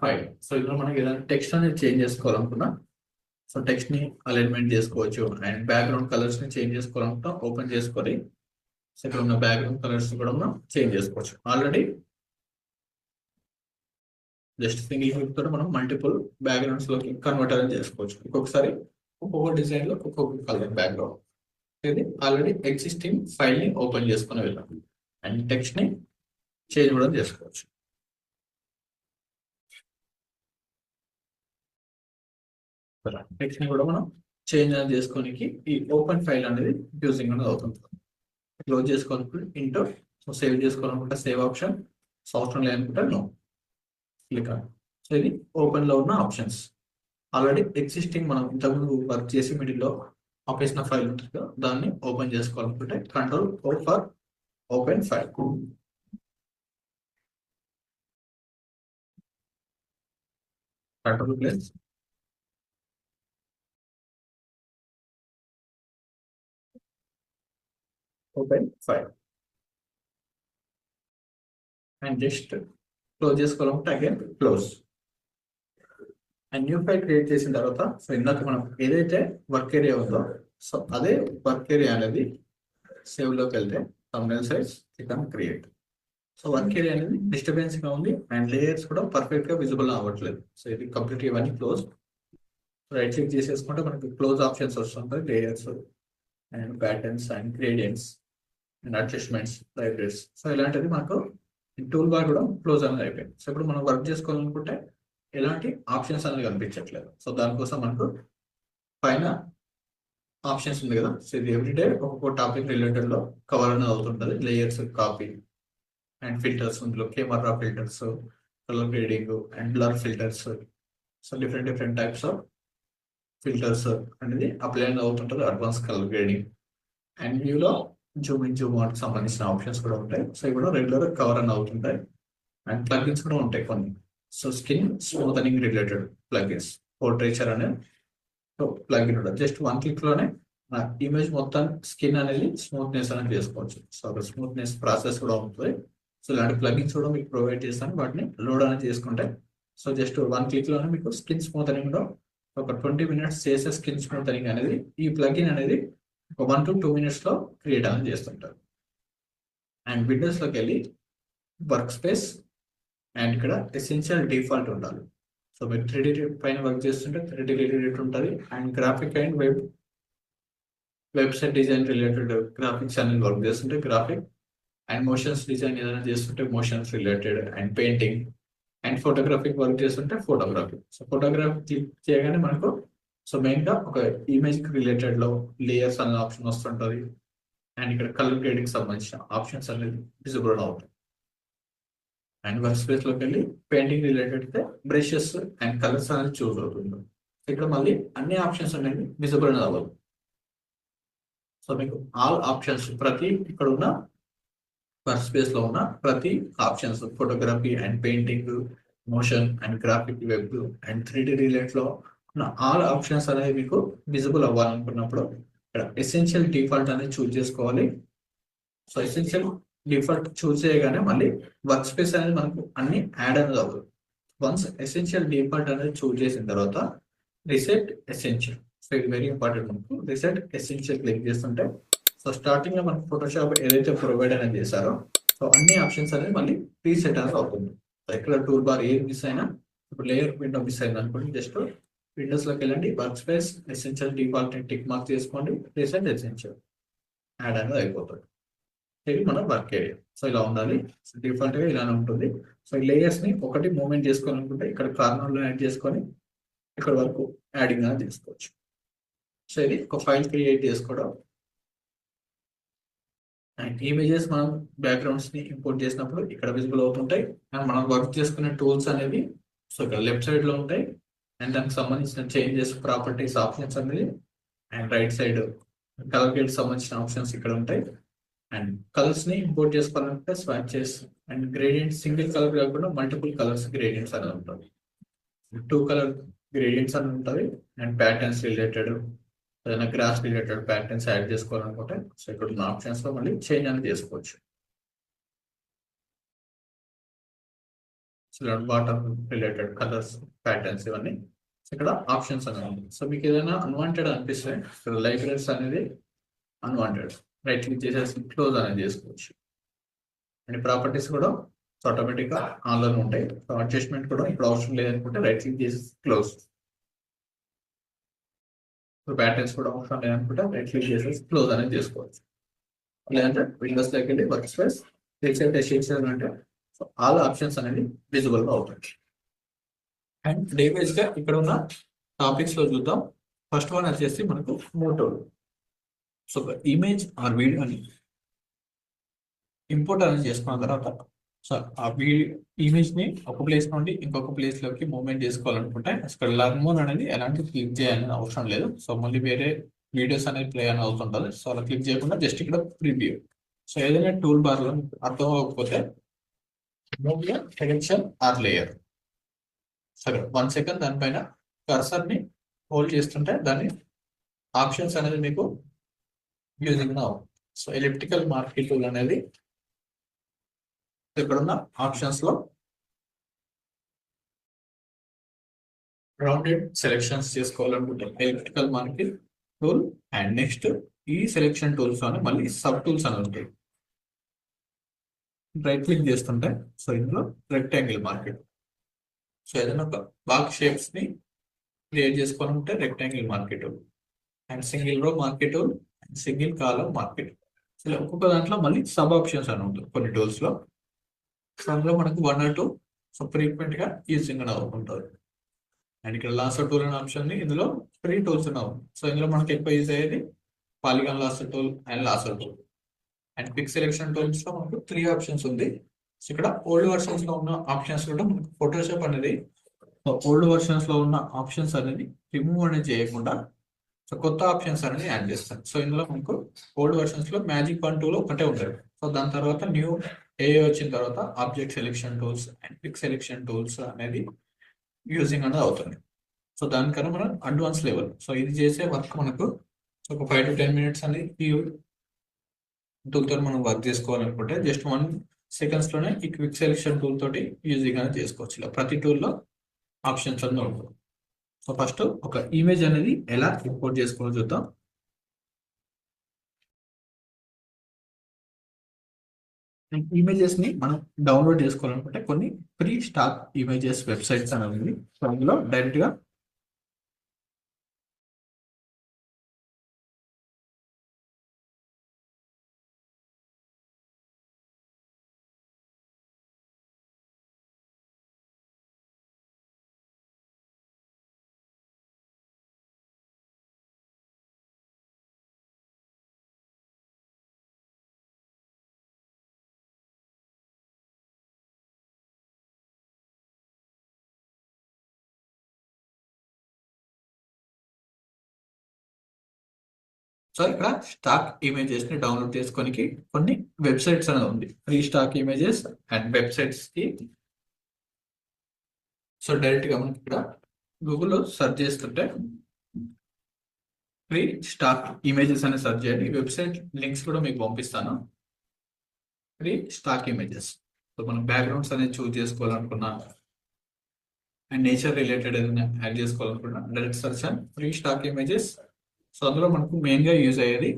ఫైల్. సో ఇందులో మనకి ఏదైనా టెక్స్ట్ అనేది చేంజ్ చేసుకోవాలనుకున్నా, సో టెక్స్ట్ ని అలైన్మెంట్ చేసుకోవచ్చు. అండ్ బ్యాక్గ్రౌండ్ కలర్స్ ని చేంజ్ చేసుకోవాలనుకుంటా ఓపెన్ చేసుకొని సో ఇక్కడ ఉన్న బ్యాక్గ్రౌండ్ కలర్స్ కూడా మనం చేంజ్ చేసుకోవచ్చు. ఆల్రెడీ జస్ట్ సింగిల్ క్లిక్ తోటి మనం మల్టిపుల్ బ్యాక్గ్రౌండ్స్ లోకి కన్వర్ట్ అనేది చేసుకోవచ్చు. ఒక్కొక్కసారి ఒక్కొక్క డిజైన్ లో ఒక్కొక్క కలర్ బ్యాక్గ్రౌండ్. ఇది ఆల్రెడీ ఎగ్జిస్టింగ్ ఫైల్ ని ఓపెన్ చేసుకుని వెళ్ళాం. అండ్ టెక్స్ట్ ని చేంజ్ కూడా చేసుకోవచ్చు. టెక్స్ట్ ని కూడా మనం చేంజ్ అనేది చేసుకోనికి ఈ ఓపెన్ ఫైల్ అనేది యూజింగ్ అనేది అవుతుంది. క్లోజ్ చేసుకోవాలనుకుంటే ఇంటూ, సో సేవ్ చేసుకోవాలనుకుంటే సేవ్ ఆప్షన్, సాఫ్ట్వేర్ లేనుకుంటే నో క్లిక్. సో ఇది ఓపెన్ లో ఉన్న ఆప్షన్స్. ఆల్రెడీ ఎగ్జిస్టింగ్ మనం ఇంతకుముందు వర్క్ చేసి మిడిల్లో ఆపేసిన ఫైల్ ఉంటుంది కదా, దాన్ని ఓపెన్ చేసుకోవాలనుకుంటే control O for open file. Control plus open file and just close చేసుకోవాలంటే again close. And new file create చేసిన తర్వాత, సో ఇందాక మనం ఏదైతే వర్క్ ఏరియా ఉందో, సో అదే వర్క్ ఏరియా అనేది సేవ్ లోకి వెళ్తే thumbnail size create. So work area అనేది డిస్టర్బెన్స్ గా ఉంది అండ్ లేయర్స్ కూడా పర్ఫెక్ట్ గా విజిబుల్ అవ్వట్లేదు. సో ఇది కంప్లీట్ ఇవన్నీ క్లోజ్. రైట్ క్లిక్ చేసేసుకుంటే మనకి క్లోజ్ ఆప్షన్స్ వస్తుంటాయి, layers and patterns and gradients and adjustments, libraries. So ఇలాంటిది మనకు టూల్ బార్ కూడా క్లోజ్ అనేది అయిపోయింది. సో ఇప్పుడు మనం వర్క్ చేసుకోవాలనుకుంటే ఎలాంటి ఆప్షన్స్ అనేది కనిపించట్లేదు. సో దానికోసం మనకు పైన ఆప్షన్స్ ఉంది కదా, సో ఇది ఎవ్రీడే ఒక్కొక్క టాపిక్ రిలేటెడ్ లో కవర్ అనేది అవుతుంటుంది. లేయర్స్, కాపీ అండ్ ఫిల్టర్స్, ఇందులో camera filters, colour grading and blur filters, so different types of filters అనేది అప్లై అవుతుంటుంది. అడ్వాన్స్ కలర్ గ్రేడింగ్ అండ్ వ్యూలో జూమ్ ఇన్ జూమ్ అవుట్ సంబంధించిన ఆప్షన్స్ కూడా ఉంటాయి. సో ఇవి కూడా రెగ్యులర్ కవర్ అని అవుతుంటాయి. అండ్ ప్లగిన్స్ కూడా ఉంటాయి కొన్ని. So skin smoothening related plugins, portraiture అనే ప్లగిన్ ఉంటుంది. జస్ట్ వన్ క్లిక్ లోనే ఇమేజ్ మొత్తం స్కిన్ అనేది స్మూత్నెస్ అనేది చేసుకోవచ్చు. సో స్మూత్నెస్ ప్రాసెస్ కూడా ఉంటుంది. సో ఇలాంటి ప్లగిన్స్ కూడా మీకు ప్రొవైడ్ చేస్తాను, వాటిని లోడ్ అనేది చేసుకుంటే సో జస్ట్ వన్ క్లిక్ లోనే మీకు స్కిన్ స్మూతనింగ్ లో ఒక 20 minutes చేసే స్కిన్ స్మూతనింగ్ అనేది ఈ ప్లగిన్ అనేది ఒక 1 to 2 minutes లో క్రియేట్ అనేది చేస్తుంటారు. అండ్ విండోస్ లోకి వెళ్ళి వర్క్ స్పేస్ అండ్ ఇక్కడ ఎసెన్షియల్ డిఫాల్ట్ ఉండాలి. సో మీరు 3D పైన వర్క్ చేస్తుంటే 3D రిలేటెడ్ ఉంటుంది. And graphic and website design related graphics అనేది వర్క్ చేస్తుంటే గ్రాఫిక్, అండ్ మోషన్స్ డిజైన్ ఏదైనా చేస్తుంటే motions related, and painting and photographic work చేస్తుంటే ఫోటోగ్రఫీ. సో ఫోటోగ్రఫీ క్లిక్ చేయగానే మనకు సో మెయిన్ గా ఒక ఇమేజ్ కి రిలేటెడ్ లో లేయర్స్ అనే ఆప్షన్ వస్తుంటది. అండ్ ఇక్కడ కలర్ గ్రేడింగ్ సంబంధించిన ఆప్షన్స్ అనేది విజిబుల్ అవుతాయి. అండ్ వర్క్ స్పేస్ లోకి వెళ్ళి పెయింటింగ్ రిలేటెడ్ అయితే బ్రషెస్ అండ్ కలర్స్ అనేది చూస్ అవుతుంది. ఇక్కడ మళ్ళీ అన్ని ఆప్షన్స్ అనేవి విజిబుల్ అనేది అవ్వదు. సో మీకు ఆల్ ఆప్షన్స్ ప్రతి ఇక్కడ ఉన్న వర్క్ స్పేస్ లో ఉన్న ప్రతి options photography and painting, motion and graphic, web and 3D related లో ఉన్న ఆల్ ఆప్షన్స్ అనేది మీకు విజిబుల్ అవ్వాలనుకున్నప్పుడు ఇక్కడ ఎసెన్షియల్ డిఫాల్ట్ అనేది చూస్ చేసుకోవాలి. సో ఎసెన్షియల్ డిఫాల్ట్ చూస్ చేయగానే మళ్ళీ వర్క్ స్పేస్ అనేది మనకు అన్ని యాడ్ అనేది అవుతుంది. వన్స్ ఎసెన్షియల్ డిఫాల్ట్ అనేది చూస్ చేసిన తర్వాత రిసెట్ ఎసెన్షియల్, సో ఇది వెరీ ఇంపార్టెంట్. మనకు రిసెట్ ఎసెన్షియల్ క్లిక్ చేస్తుంటే సో స్టార్టింగ్ లో మనకు ఫోటోషాప్ ఏదైతే ప్రొవైడ్ అనేది చేశారో సో అన్ని ఆప్షన్స్ అనేది మళ్ళీ రీసెట్ అనేది అవుతుంది. ఇక్కడ టూల్ బార్ ఏది మిస్ అయినా, ఇప్పుడు లేయర్ విండో మిస్ అయింది అనుకోండి, జస్ట్ విండోస్ లోకి వెళ్ళండి, work space essential default tick mark చేసుకోండి, రీసెట్ ఎసెన్షియల్ యాడ్ అనేది అయిపోతుంది. ఇది మన వర్క్ ఏరియా. సో ఇలా ఉండాలి, డిఫాల్ట్ గా ఇలానే ఉంటుంది. సో ఈ లేయర్స్ ని ఒకటి మూవ్మెంట్ చేసుకోవాలనుకుంటే ఇక్కడ కార్నర్ లో యాడ్ చేసుకొని ఇక్కడ వరకు యాడింగ్ అనేది చేసుకోవచ్చు. సో ఇది ఒక ఫైల్ క్రియేట్ చేసుకోవడం. అండ్ ఇమేజెస్ మనం బ్యాక్గ్రౌండ్స్ ని ఇంపోర్ట్ చేసినప్పుడు ఇక్కడ విజిబుల్ అవుతుంటాయి. అండ్ మనం వర్క్ చేసుకునే టూల్స్ అనేవి సో ఇక్కడ లెఫ్ట్ సైడ్ లో ఉంటాయి అండ్ దానికి సంబంధించిన చేంజెస్ ప్రాపర్టీస్ ఆప్షన్స్ అనేది and right side colour gate సంబంధించిన ఆప్షన్స్ ఇక్కడ ఉంటాయి అండ్ కలర్స్ ని ఇంపోర్ట్ చేసుకోవాలంటే స్వాప్ చేసి అండ్ గ్రేడియంట్స్ సింగిల్ కలర్ కాకుండా మల్టిపుల్ కలర్స్ గ్రేడియంట్స్ అనేది ఉంటుంది 2 కలర్ గ్రేడియంట్స్ అని ఉంటుంది అండ్ ప్యాటర్న్స్ రిలేటెడ్ ఏదైనా గ్రాస్ రిలేటెడ్ ప్యాటర్న్స్ యాడ్ చేసుకోవాలనుకుంటే సో ఇక్కడ ఉన్న ఆప్షన్స్ లో మళ్ళీ చేంజ్ అనేది చేసుకోవచ్చు వాటర్ రిలేటెడ్ కలర్స్ ప్యాటర్న్స్ ఇవన్నీ ఇక్కడ ఆప్షన్స్ అనేది ఉంది సో మీకు ఏదైనా అన్వాంటెడ్ అనిపిస్తే ఇక్కడ లైబ్రరీస్ అనేది అన్వాంటెడ్ రైట్ క్లిక్ చేసేసి క్లోజ్ అనేది చేసుకోవచ్చు అండ్ ప్రాపర్టీస్ కూడా ఆటోమేటిక్ గా ఆన్లోనే ఉంటాయి సో అడ్జస్ట్మెంట్ కూడా ఇప్పుడు అవసరం లేదనుకుంటే రైట్ క్లిక్ చేసి క్లోజ్ ప్యాటర్న్స్ కూడా అవసరం లేదనుకుంటే రైట్ క్లిక్ చేసేసి క్లోజ్ అనేది చేసుకోవచ్చు లేదంటే విండోస్ లోకి వెళ్ళి వర్క్ స్పేస్ టెక్స్ట్ అంటే సో ఆల్ ఆప్షన్స్ అనేది విజిబుల్ గా అవుతాయి అండ్ డే వైజ్ గా ఇక్కడ ఉన్న టాపిక్స్ లో చూద్దాం ఫస్ట్ వన్ వచ్చేసి మనకు Moto so image or video అని ఇంపోర్ట్ అనేది చేసుకున్న తర్వాత సో ఆ ఇమేజ్ ని ఒక ప్లేస్ నుండి ఇంకొక ప్లేస్ లోకి మూవ్మెంట్ చేసుకోవాలనుకుంటే ఇక్కడ లర్న్ మోడ్ అనేది ఎలాంటి క్లిక్ చేయాలని అవసరం లేదు సో మళ్ళీ వేరే వీడియోస్ అనేది ప్లే అని అవుతుంటుంది సో అలా క్లిక్ చేయకుండా జస్ట్ ఇక్కడ ప్రివ్యూ సో ఏదైనా టూల్ బార్ లో అర్థం అవ్వకపోతే సెలెక్షన్ ఆర్ లేయర్ సరే 1 సెకండ్ దానిపైన కర్సర్ ని హోల్డ్ చేస్తుంటే దాని ఆప్షన్స్ అనేది మీకు using now so elliptical market tool అనేది ఇక్కడ ఉన్న ఆప్షన్స్ లో రౌండెడ్ సెలెక్షన్స్ చేసుకోవాలనుకుంటే elliptical market tool and next ఈ సెలెక్షన్ టూల్స్ అని మళ్ళీ సబ్ టూల్స్ అని ఉంటాయి రైట్ క్లిక్ చేస్తుంటే సో ఇందులో రెక్టాంగిల్ మార్కెట్ సో ఏదైనా ఒక బాక్స్ షేప్స్ ని క్రియేట్ చేసుకోవాలంటే రెక్టాంగిల్ మార్కెట్ అండ్ సింగిల్ రో market and single column market so ఒక్కొక్క దాంట్లో మళ్ళీ సబ్ ఆప్షన్స్ అని ఉంటుంది కొన్ని టూల్స్ లో సో అందులో మనకు 1 or 2 సో ఫ్రీక్వెంట్ గా యూజింగ్ అని ఉంటుంది అండ్ ఇక్కడ లాసర్ టూల్ అనే ఆప్షన్ ని ఇందులో 3 టూల్స్ ఉన్నాయి సో ఇందులో మనకి ఎక్కువ యూజ్ అయ్యేది polygon lasso tool and lasso tool and quick selection tools లో మనకు 3 ఆప్షన్స్ ఉంది సో ఇక్కడ ఓల్డ్ వర్షన్స్ లో ఉన్న ఆప్షన్స్ కూడా మనకు ఫోటోషాప్ అనేది ఓల్డ్ వర్షన్స్ లో ఉన్న ఆప్షన్స్ అనేది రిమూవ్ అనేది చేయకుండా సో కొత్త ఆప్షన్స్ అనేది యాడ్ చేస్తాం సో ఇందులో మనకు ఓల్డ్ వర్షన్స్ లో మ్యాజిక్ 1 2 ఒకటే ఉంటుంది సో దాని తర్వాత న్యూ ఏ వచ్చిన తర్వాత object selection tools and quick selection tools అనేది యూజింగ్ అనేది అవుతుంది సో దానికన్నా మనం అడ్వాన్స్ లెవెల్ సో ఇది చేసే వర్క్ మనకు ఒక 5 to 10 minutes అనేది ఈ టూల్ తో మనం వర్క్ చేసుకోవాలనుకుంటే జస్ట్ 1 seconds లోనే ఈ క్విక్ సెలెక్షన్ టూల్ తోటి యూజింగ్ అనేది చేసుకోవచ్చు ఇలా ప్రతి టూల్లో ఆప్షన్స్ అన్నీ ఉంటుంది సో ఫస్ట్ ఒక ఇమేజ్ అనేది ఎలా ఇంపోర్ట్ చేసుకోవాలో చూద్దాం ఇమేజెస్ ని మనం డౌన్లోడ్ చేసుకోవాలనుకుంటే కొన్ని ఫ్రీ స్టాక్ ఇమేజెస్ వెబ్సైట్స్ అనేది ఉంది సో అందులో డైరెక్ట్ గా సో ఇక్కడ స్టాక్ ఇమేజెస్ ని డౌన్లోడ్ చేసుకోనికి కొన్ని వెబ్సైట్స్ అనేది ఉంది free stock images and websites కి సో డైరెక్ట్ గా మనకి ఇక్కడ గూగుల్లో సెర్చ్ చేస్తుంటే ఫ్రీ స్టాక్ ఇమేజెస్ అని సెర్చ్ చేయండి వెబ్సైట్ లింక్స్ కూడా మీకు పంపిస్తాను ఫ్రీ స్టాక్ ఇమేజెస్ సో మనం బ్యాక్గ్రౌండ్స్ అనేది చూస్ చేసుకోవాలనుకున్నా అండ్ నేచర్ రిలేటెడ్ ఏదైనా యాడ్ చేసుకోవాలనుకున్నా direct search and free stock images so అందులో మనకు మెయిన్ గా యూజ్ అయ్యేది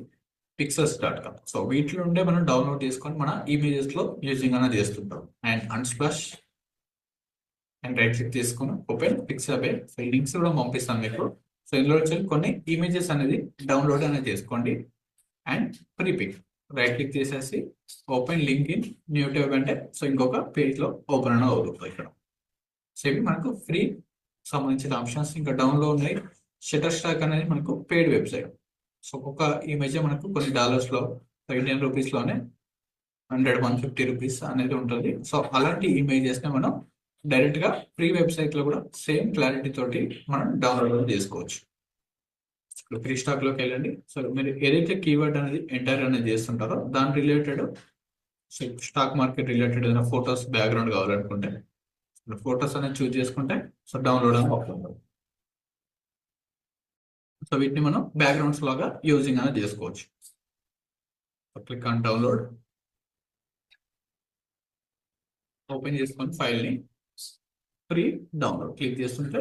pixels.com సో వీటిలో ఉండే మనం డౌన్లోడ్ చేసుకొని మన ఇమేజెస్ లో యూజింగ్ అనేది చేస్తుంటాం అండ్ అన్స్ప్లాష్ అండ్ రైట్ క్లిక్ చేసుకుని ఓపెన్ పిక్సబే సో లింక్స్ కూడా పంపిస్తాను మీకు సో ఇందులో వచ్చి కొన్ని ఇమేజెస్ అనేది డౌన్లోడ్ అనేది చేసుకోండి అండ్ ప్రీపిక్ రైట్ క్లిక్ చేసేసి open link in new tab అంటే సో ఇంకొక పేజ్ లో ఓపెన్ అనేది అవుతుంది ఇక్కడ సో ఇవి మనకు ఫ్రీ సంబంధించిన ఆప్షన్స్ ఇంకా డౌన్లోడ్ ఉన్నాయి షటర్ స్టాక్ అనేది మనకు పెయిడ్ వెబ్సైట్ సో ఒక్కొక్క ఇమేజ్ మనకు కొన్ని డాలర్స్ లో Indian rupees లోనే 100 150 రూపీస్ అనేది ఉంటుంది సో అలాంటి ఇమేజెస్ ని మనం డైరెక్ట్ గా ఫ్రీ వెబ్సైట్ లో కూడా సేమ్ క్లారిటీ తోటి మనం డౌన్లోడ్ చేసుకోవచ్చు. ఇప్పుడు ఫ్రీ స్టాక్ లోకి వెళ్ళండి. సో మీరు ఏదైతే కీవర్డ్ అనేది ఎంటర్ అనేది చేస్తుంటారో దాని రిలేటెడ్ స్టాక్ మార్కెట్ రిలేటెడ్ ఏదైనా ఫొటోస్ బ్యాక్గ్రౌండ్ కావాలనుకుంటే ఫొటోస్ అనేది చూస్ చేసుకుంటే సో డౌన్లోడ్ అని అవుతుంది. సో వీటిని మనం బ్యాక్గ్రౌండ్స్ లాగా యూజింగ్ అనేది చేసుకోవచ్చు. క్లిక్ ఆన్ డౌన్లోడ్, ఓపెన్ చేసుకొని ఫైల్ ని ఫ్రీ డౌన్లోడ్ క్లిక్ చేస్తుంటే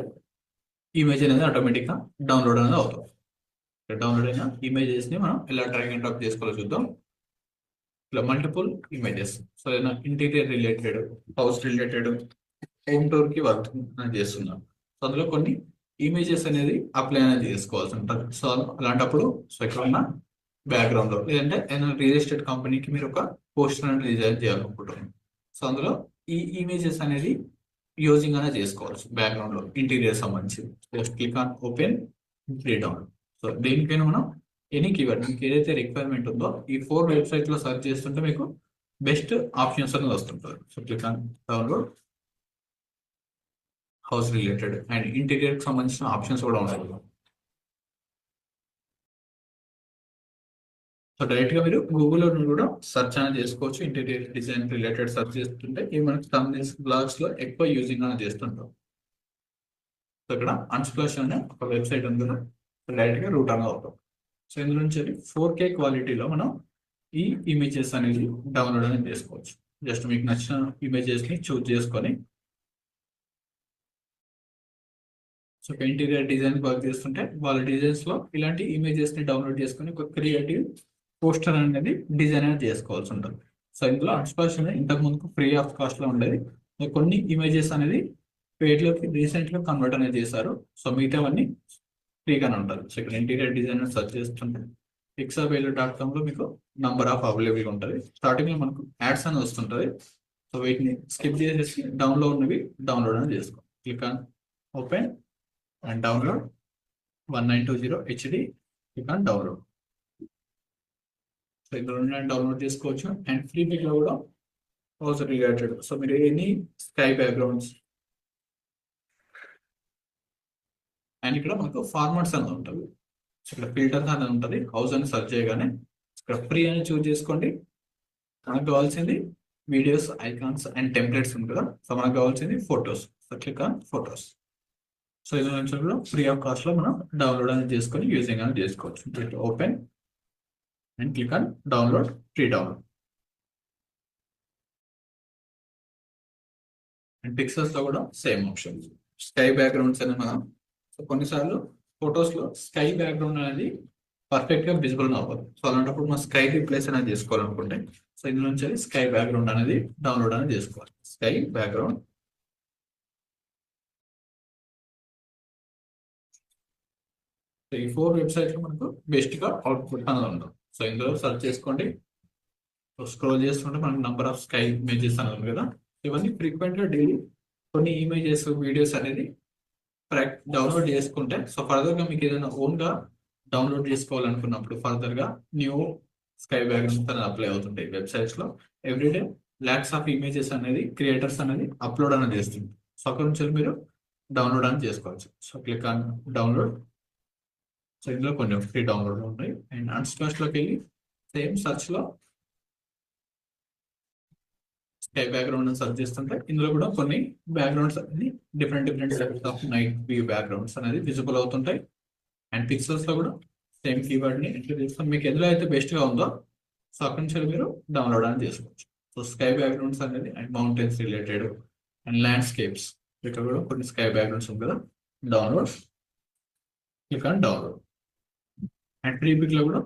ఇమేజ్ అనేది ఆటోమేటిక్ గా డౌన్లోడ్ అనేది అవుతుంది. డౌన్లోడ్ అయిన ఇమేజెస్ ని మనం ఎలా డ్రాగ్ అండ్ డ్రాప్ చేసుకోవాలో చూద్దాం. ఇలా మల్టిపుల్ ఇమేజెస్, సో ఏదైనా interior related, house related, home tour కి వర్క్ చేస్తున్నాం. సో అందులో కొన్ని ఇమేజెస్ అనేది అప్లై అనేది చేసుకోవాల్సి ఉంటుంది. సో అలాంటప్పుడు సో ఇక్కడ ఉన్న బ్యాక్గ్రౌండ్ లో లేదంటే ఏదైనా రియల్ ఎస్టేట్ కంపెనీకి మీరు ఒక పోస్టర్ అనేది డిజైన్ చేయాలనుకుంటున్నాం. సో అందులో ఈ ఇమేజెస్ అనేది యూజింగ్ అనేది చేసుకోవచ్చు. బ్యాక్గ్రౌండ్ లో ఇంటీరియర్ సంబంధించి just click on open, create down. So దేనికైనా మనం ఎనీ కీవర్డ్ మీకు ఏదైతే రిక్వైర్మెంట్ ఉందో ఈ 4 వెబ్సైట్ లో సెర్చ్ చేస్తుంటే మీకు బెస్ట్ ఆప్షన్స్ అనేది వస్తుంటారు. So click on download, house related and interior కి సంబంధించిన ఆప్షన్స్ కూడా ఉంటాయి. సో డైరెక్ట్ గా మీరు గూగుల్లో కూడా సెర్చ్ అనేది చేసుకోవచ్చు. ఇంటీరియర్ డిజైన్ రిలేటెడ్ సెర్చ్ చేస్తుంటే ఇవి మనకి thumbnails, బ్లాగ్స్ లో ఎక్కువ యూజింగ్ అనేది చేస్తుంటాం. సో ఇక్కడ అన్స్ప్లాష్ అనే ఒక వెబ్సైట్ ఉంది కదా, డైరెక్ట్ గా రూట్ అనేది అవుతాం. సో ఇందులో నుంచి 4K క్వాలిటీలో మనం ఈ ఇమేజెస్ అనేది డౌన్లోడ్ అనేది చేసుకోవచ్చు. జస్ట్ మీకు నచ్చిన ఇమేజెస్ ని చూస్ చేసుకొని సో ఇంటీరియర్ డిజైన్ వర్క్ చేస్తుంటే వాళ్ళ డిజైన్స్ లో ఇలాంటి ఇమేజెస్ ని డౌన్లోడ్ చేసుకొని ఒక క్రియేటివ్ పోస్టర్ అనేది డిజైన్ అనేది చేసుకోవాల్సి ఉంటుంది. సో ఇందులో అన్స్ప్లాష్ అనేది ఇంతకు ముందుకు ఫ్రీ ఆఫ్ కాస్ట్ లో ఉండేది. కొన్ని ఇమేజెస్ అనేది పెయిడ్ లోకి రీసెంట్ గా కన్వర్ట్ అనేది చేశారు. సో మిగతావన్నీ ఫ్రీగానే ఉంటుంది. సో ఇక్కడ ఇంటీరియర్ డిజైన్ సెర్చ్ చేస్తుంటే pixabay.com లో మీకు నంబర్ ఆఫ్ అవైలబుల్ ఉంటుంది. స్టార్టింగ్ లో మనకు యాడ్స్ అనేది వస్తుంటది. సో వీటిని స్కిప్ చేసేసి డౌన్లోడ్ ఉన్నవి డౌన్లోడ్ అనేది చేసుకో. Click on open and download 1920 HD. Click on download. So ఇందులో డౌన్లోడ్ చేసుకోవచ్చు. అండ్ ఫ్రీ పిక్ లో కూడా హౌస్ రిలేటెడ్, సో మీరు ఎనీ స్కై బ్యాక్గ్రౌండ్స్ అండ్ ఇక్కడ మనకు ఫార్మాట్స్ అనేది ఉంటుంది. సో ఇక్కడ ఫిల్టర్స్ అనేది ఉంటుంది. హౌస్ అని సెర్చ్ చేయగానే ఇక్కడ ఫ్రీ అని చూస్ చేసుకోండి. మనకు కావాల్సింది వీడియోస్, ఐకాన్స్ అండ్ టెంప్లెట్స్ ఉంది కదా. సో మనకు కావాల్సింది photos. So click on photos. So ఇది నుంచి కూడా ఫ్రీ ఆఫ్ కాస్ట్ లో మనం డౌన్లోడ్ అనేది చేసుకొని యూజింగ్ అనేది చేసుకోవచ్చు. Open and click on download, free download. And pixels లో కూడా సేమ్ ఆప్షన్. స్కై బ్యాక్గ్రౌండ్స్ అనేది మనం సో కొన్నిసార్లు ఫొటోస్ లో స్కై బ్యాక్గ్రౌండ్ అనేది పర్ఫెక్ట్ గా విజిబుల్ అవ్వదు. సో అలాంటప్పుడు మనం స్కై రీప్లేస్ అనేది చేసుకోవాలనుకుంటే సో ఇందులో నుంచి స్కై బ్యాక్గ్రౌండ్ అనేది డౌన్లోడ్ అనేది చేసుకోవాలి. Sky background. సో ఈ 4 వెబ్సైట్ లో మనకు బెస్ట్ గా అవుట్పుట్ అనేది ఉంటుంది. సో ఇందులో సెర్చ్ చేసుకోండి. స్క్రోల్ చేస్తుంటే మనకు నంబర్ ఆఫ్ స్కై ఇమేజెస్ అనేది ఉంది కదా. ఇవన్నీ ఫ్రీక్వెంట్ గా డైలీ కొన్ని ఇమేజెస్, వీడియోస్ అనేది డౌన్లోడ్ చేసుకుంటే సో ఫర్దర్ గా మీకు ఏదైనా ఓన్ గా డౌన్లోడ్ చేసుకోవాలనుకున్నప్పుడు ఫర్దర్ గా న్యూ స్కై బ్యాక్గ్రౌండ్స్ అనేది అప్లై అవుతుంటాయి వెబ్సైట్స్ లో. ఎవ్రీడే లాక్స్ ఆఫ్ ఇమేజెస్ అనేది క్రియేటర్స్ అనేది అప్లోడ్ అనేది చేస్తుంది. సో అక్కడ నుంచి మీరు డౌన్లోడ్ అనేది చేసుకోవచ్చు. So click on download. So ఇందులో కొన్ని ఫ్రీ డౌన్లోడ్ ఉన్నాయి. అండ్ అన్స్ప్లాష్ లోకి వెళ్ళి సేమ్ సర్చ్ లో స్కై బ్యాక్గ్రౌండ్ అని సెర్చ్ చేస్తుంటే ఇందులో కూడా కొన్ని బ్యాక్గ్రౌండ్స్ అనేది different types of night view backgrounds అనేది విజిబుల్ అవుతుంటాయి. అండ్ పిక్సెల్స్ లో కూడా సేమ్ కీవర్డ్ ని ఎంటర్ చేసుకొని మీకు ఎందులో అయితే బెస్ట్ గా ఉందో సో అక్కడి నుంచి మీరు డౌన్లోడ్ అనేది చేసుకోవచ్చు. సో స్కై బ్యాక్గ్రౌండ్స్ అనేది and mountains related and landscapes ఇక్కడ కూడా కొన్ని స్కై బ్యాక్గ్రౌండ్స్ ఉంది కదా. Download, click on download. And Freepik లో కూడా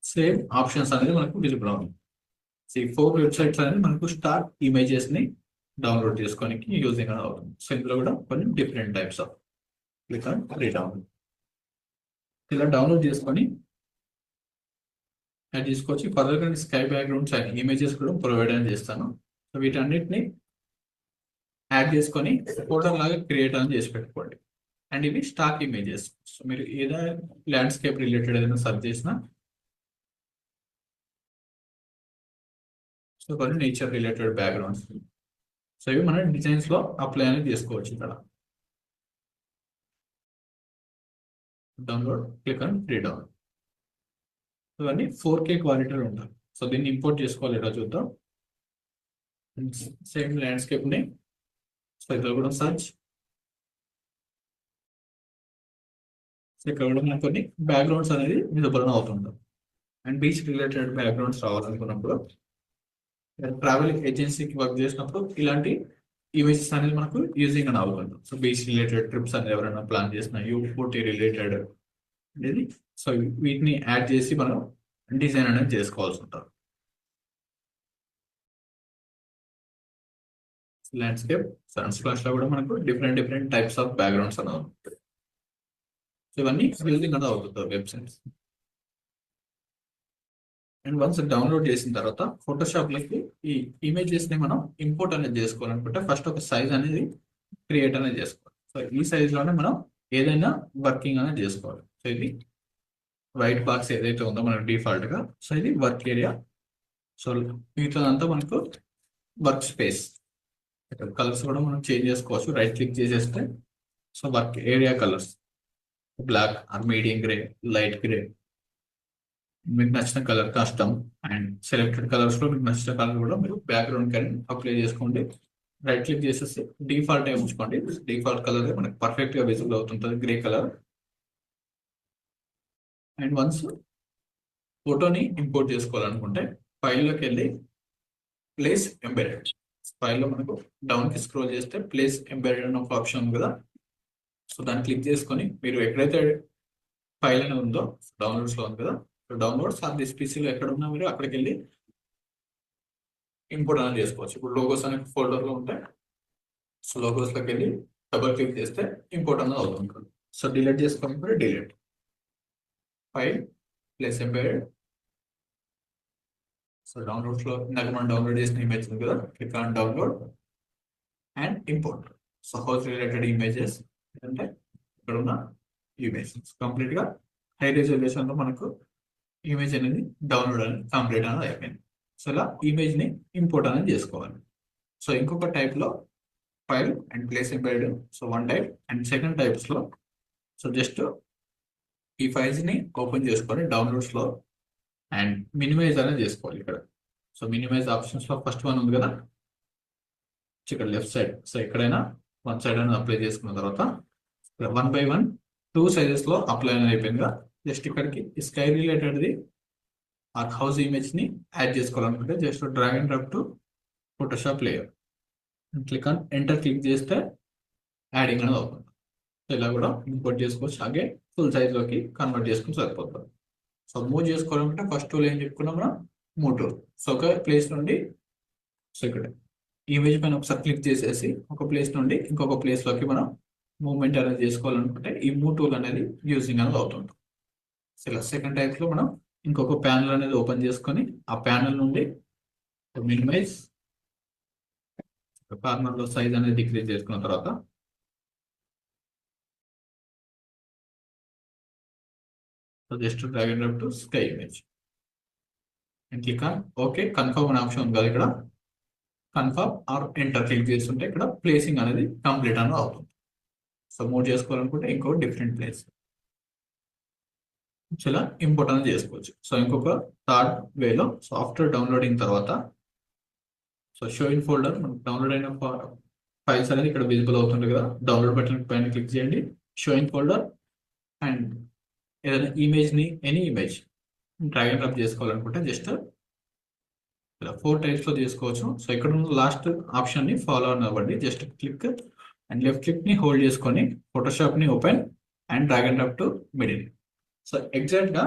సేమ్ ఆప్షన్స్ అనేది మనకు విజిబుల్ అవుతుంది. ఈ 4 వెబ్సైట్స్ అనేది మనకు స్టాక్ ఇమేజెస్ ని డౌన్లోడ్ చేసుకోనికి యూజింగ్ అవుతుంది. సో ఇందులో కూడా కొన్ని different types of click on redownload. ఇలా డౌన్లోడ్ చేసుకొని అది తీసుకొచ్చి ఫర్దర్ గా స్కై బ్యాక్గ్రౌండ్స్ అండ్ ఇమేజెస్ కూడా ప్రొవైడ్ అని చేస్తాను. సో వీటన్నిటిని యాడ్ చేసుకొని ఫోటో లాగా క్రియేట్ అని చేసి పెట్టుకోండి. అండ్ ఇవి స్టాక్ ఇమేజెస్. సో మీరు ఏదైనా ల్యాండ్స్కేప్ రిలేటెడ్ ఏదైనా సెర్చ్ చేసినా సో కొన్ని నేచర్ రిలేటెడ్ బ్యాక్గ్రౌండ్స్ సో ఇవి మన డిజైన్స్ లో అప్లై అనేది చేసుకోవచ్చు ఇక్కడ. Download, click on free download. ఇవన్నీ 4K క్వాలిటీలో ఉంటాయి. సో దీన్ని ఇంపోర్ట్ చేసుకోవాలి, ఇలా చూద్దాం. సేమ్ ల్యాండ్స్కేప్ ని సో ఇక్కడ కూడా సర్చ్. సో ఇక్కడ కూడా మనకు కొన్ని బ్యాక్గ్రౌండ్స్ అనేది విజిబుల్ అవుతుంటాయి. అండ్ బీచ్ రిలేటెడ్ బ్యాక్గ్రౌండ్స్ రావాలనుకున్నప్పుడు, ట్రావెల్ ఏజెన్సీకి వర్క్ చేసినప్పుడు ఇలాంటి ఇమేజెస్ అనేది మనకు యూజింగ్ అని అవుతుంది. సో బీచ్ రిలేటెడ్ ట్రిప్స్ అనేది ఎవరైనా ప్లాన్ చేసిన, యూటీ రిలేటెడ్ అనేది, సో వీటిని యాడ్ చేసి మనం డిజైన్ అనేది చేసుకోవాల్సి ఉంటుంది. ల్యాండ్స్కేప్, సన్స్ క్లాస్ లో కూడా మనకు different different types of backgrounds అనేది ఉంటాయి. సో ఇవన్నీ యూజింగ్ అనేది అవుతుంది వెబ్సైట్స్. అండ్ వన్స్ డౌన్లోడ్ చేసిన తర్వాత ఫోటోషాప్ లోకి ఈ ఇమేజెస్ ని మనం ఇంపోర్ట్ అనేది చేసుకోవాలనుకుంటే ఫస్ట్ ఒక సైజ్ అనేది క్రియేట్ అనేది చేసుకోవాలి. సో ఈ సైజ్ లోనే మనం ఏదైనా వర్కింగ్ అనేది చేసుకోవాలి. సో ఇది వైట్ బాక్స్ ఏదైతే ఉందో మనకు డిఫాల్ట్ గా, సో ఇది వర్క్ ఏరియా. సో మిగతాదంతా మనకు వర్క్ స్పేస్. కలర్స్ కూడా మనం చేంజ్ చేసుకోవచ్చు. రైట్ క్లిక్ చేసేస్తే so work area colours black or medium grey, light grey, మీకు నచ్చిన colour custom. And selected colours లో మీకు నచ్చిన కలర్ కూడా మీరు బ్యాక్గ్రౌండ్ కలర్ అప్లై చేసుకోండి. రైట్ క్లిక్ చేసేసి డిఫాల్ట్ టైం ఉంచుకోండి. డిఫాల్ట్ కలర్ మనకి పర్ఫెక్ట్ గా విజిబుల్ అవుతుంటుంది, గ్రే కలర్. అండ్ వన్స్ ఫోటోని ఇంపోర్ట్ చేసుకోవాలనుకుంటే ఫైల్లోకి వెళ్ళి ప్లేస్ ఎంబెడెడ్, ఫైల్లో మనకు డౌన్ కి స్క్రోల్ చేస్తే ప్లేస్ ఎంబెడెడ్ అని ఒక ఆప్షన్ ఉంది కదా. సో దాన్ని క్లిక్ చేసుకొని మీరు ఎక్కడైతే ఫైల్ అనేది ఉందో డౌన్లోడ్స్ లో ఉంది కదా, డౌన్లోడ్స్ ఆర్ దిస్ పీసీలో ఎక్కడ ఉన్నా మీరు అక్కడికి వెళ్ళి ఇంపోర్ట్ అనేది చేసుకోవచ్చు. ఇప్పుడు లోగోస్ అనే ఫోల్డర్ లో ఉంటాయి. సో లోగోస్ లోకి వెళ్ళి డబుల్ క్లిక్ చేస్తే ఇంపోర్ట్ అనేది అవుతుంది. సో డిలీట్ చేసుకోవాలి, delete file place embedded. So downloads లో ఇందాక మనం డౌన్లోడ్ చేసిన ఇమేజ్ ఉంది కదా, click on download and import. So house related images అంటే ఇక్కడ ఉన్న ఇమేజ్ కంప్లీట్ గా హై రెజల్యూషన్ లో మనకు ఇమేజ్ అనేది డౌన్లోడ్ అనేది కంప్లీట్ అనేది అయిపోయింది. సో ఇలా ఇమేజ్ ని ఇంపోర్ట్ అనేది చేసుకోవాలి. సో ఇంకొక టైప్ లో file and place embedded, so one type. And second types లో సో జస్ట్ ఈ ఫైల్స్ ని ఓపెన్ చేసుకొని డౌన్లోడ్స్ లో అండ్ మినిమైజ్ అనేది చేసుకోవాలి ఇక్కడ. సో మినిమైజ్ ఆప్షన్స్ లో ఫస్ట్ వన్ ఉంది కదా ఇక్కడ లెఫ్ట్ సైడ్. సో ఎక్కడైనా వన్ సైడ్ అనేది అప్లై చేసుకున్న తర్వాత వన్ బై వన్ 2 సైజెస్ లో అప్లై అనేది అయిపోయింది కదా. జస్ట్ ఇక్కడికి స్కై రిలేటెడ్ ది ఆ హౌస్ ఇమేజ్ ని యాడ్ చేసుకోవాలనుకుంటే just drag and drop to Photoshop layer, click on enter click చేస్తే యాడింగ్ అనేది అవుతుంది. సో ఇలా కూడా ఇంపోర్ట్ చేసుకోవచ్చు. అలాగే ఫుల్ సైజ్ లోకి కన్వర్ట్ చేసుకుని సరిపోతుంది. సో మూవ్ చేసుకోవాలంటే ఫస్ట్ టూల్ ఏం చెప్పుకున్నాం మనం, మూవ్ టూల్. సో ఒక ప్లేస్ నుండి సో ఇక్కడ ఇమేజ్ పైన ఒకసారి క్లిక్ చేసేసి ఒక ప్లేస్ నుండి ఇంకొక ప్లేస్ లోకి మనం మూవ్మెంట్ అనేది చేసుకోవాలనుకుంటే ఈ మూవ్ టూల్ అనేది యూజింగ్ అనేది అవుతుంది. సో ఇలా సెకండ్ టైప్ లో మనం ఇంకొక ప్యానల్ అనేది ఓపెన్ చేసుకొని ఆ ప్యానల్ నుండి మినిమైజ్ కార్నర్ లో సైజ్ అనేది డిక్రీజ్ చేసుకున్న తర్వాత just drag and drop to sky image and click on okay. Confirm అనే ఆప్షన్ ఉంది కదా, ఇక్కడ కన్ఫర్మ్ ఆర్ ఎంటర్ క్లిక్ చేస్తుంటే ఇక్కడ ప్లేసింగ్ అనేది కంప్లీట్ అనేది అవుతుంది. సో మూవ్ చేసుకోవాలనుకుంటే ఇంకో డిఫరెంట్ ప్లేస్ ఇలా ఇంపోర్ట్ అనేది చేసుకోవచ్చు. సో ఇంకొక థర్డ్ వేలో సో ఆఫ్టర్ డౌన్లోడింగ్ తర్వాత సో షో ఇన్ ఫోల్డర్ మనకు డౌన్లోడ్ అయిన ఫైల్స్ అనేది ఇక్కడ విజిబుల్ అవుతుంది కదా. డౌన్లోడ్ బటన్ పైన క్లిక్ చేయండి, షో ఇన్ ఫోల్డర్. అండ్ ఏదైనా ఇమేజ్ ని any image drag and drop చేసుకోవాలనుకుంటే జస్ట్ ఇలా 4 టైప్స్ లో చేసుకోవచ్చు. సో ఇక్కడ ఉన్న లాస్ట్ ఆప్షన్ ని ఫాలో అవ్వండి. Just click and left click ని హోల్డ్ చేసుకొని ఫోటోషాప్ ని open and drag and drop to middle. So exact గా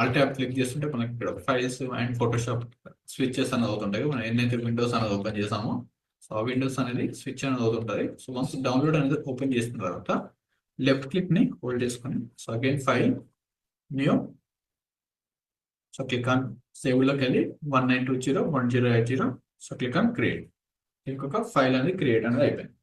ఆల్ ట్యాబ్ క్లిక్ చేస్తుంటే మనకి ఇక్కడ ఫైల్స్ అండ్ ఫోటోషాప్ స్విచ్చెస్ అనేది అవుతుంటాయి. మనం ఎన్నైతే విండోస్ అనేది ఓపెన్ చేసామో సో ఆ విండోస్ అనేది స్విచ్ అనేది అవుతుంటుంది. సో వన్స్ డౌన్లోడ్ అనేది ఓపెన్ చేసిన తర్వాత లెఫ్ట్ క్లిక్ ని హోల్డ్ చేసుకొని so again file new. So click on save లోకి వెళ్ళి 19201080. So click on create. ఇంకొక ఫైల్ అనేది క్రియేట్ అనేది అయిపోయింది.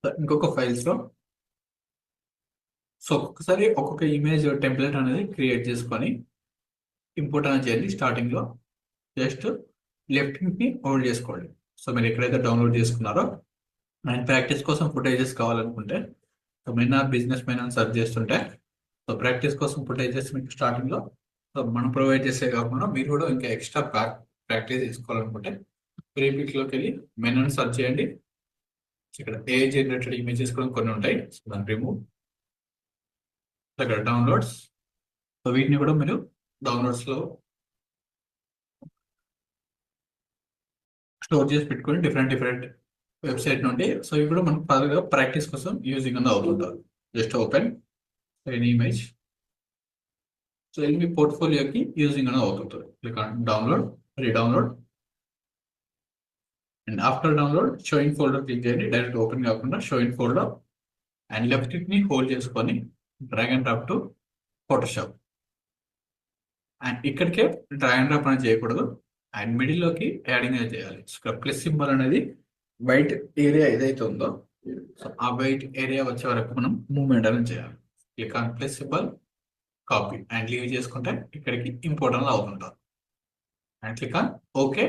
ఇంకొక ఫైల్స్ లో సో ఒక్కొక్కసారి ఒక్కొక్క ఇమేజ్ టెంప్లెట్ అనేది క్రియేట్ చేసుకొని ఇంపోర్ట్ అనేది చేయాలి. స్టార్టింగ్ లో జస్ట్ లెఫ్ట్ ని హోల్డ్ చేసుకోండి. సో మీరు ఎక్కడైతే డౌన్లోడ్ చేసుకున్నారో అండ్ ప్రాక్టీస్ కోసం ఫుటేజెస్ కావాలనుకుంటే సో మెయిన్ బిజినెస్ మెయిన్ అని సెర్చ్ చేస్తుంటే సో ప్రాక్టీస్ కోసం ఫుటేజెస్ మీకు స్టార్టింగ్ లో సో మనం ప్రొవైడ్ చేసే కాకుండా మీరు కూడా ఇంకా ఎక్స్ట్రా ప్రాక్టీస్ చేసుకోవాలనుకుంటే ప్రీపిక్ లోకి వెళ్ళి మెయిన్ అని సెర్చ్ చేయండి. ఇక్కడ ఏ జనరేటెడ్ ఇమేజెస్ కూడా కొన్ని ఉంటాయి. సో దాన్ని రిమూవ్, ఇక్కడ డౌన్లోడ్స్. సో వీటిని కూడా మీరు డౌన్లోడ్స్ లో స్టోర్ చేసి పెట్టుకొని డిఫరెంట్ డిఫరెంట్ వెబ్సైట్ నుండి సో ఇవి కూడా మనకు ఫర్దర్గా ప్రాక్టీస్ కోసం యూజింగ్ అనేది అవుతుంటారు. Just open any image. So ఇది మీ పోర్ట్ఫోలియోకి యూజింగ్ అనేది అవుతుంటుంది. Click on download, redownload and after download show in folder click చేయండి. డైరెక్ట్ ఓపెన్ కాకుండా show in folder and left ని హోల్డ్ చేసుకొని drag and drop to Photoshop. And ఇక్కడికే డ్రాగ్ అండ్ డ్రాప్ అనేది చేయకూడదు అండ్ మిడిల్ లోకి యాడింగ్ అనేది చేయాలి. ఇక్కడ ప్లస్ సింబల్ అనేది వైట్ ఏరియా ఏదైతే ఉందో సో ఆ వైట్ ఏరియా వచ్చే వరకు మనం మూవ్మెంట్ అనేది చేయాలి. Click on plus symbol, copy and leave చేసుకుంటే ఇక్కడికి ఇంపోర్ట్ అనేది అవుతుంటారు. And click on okay.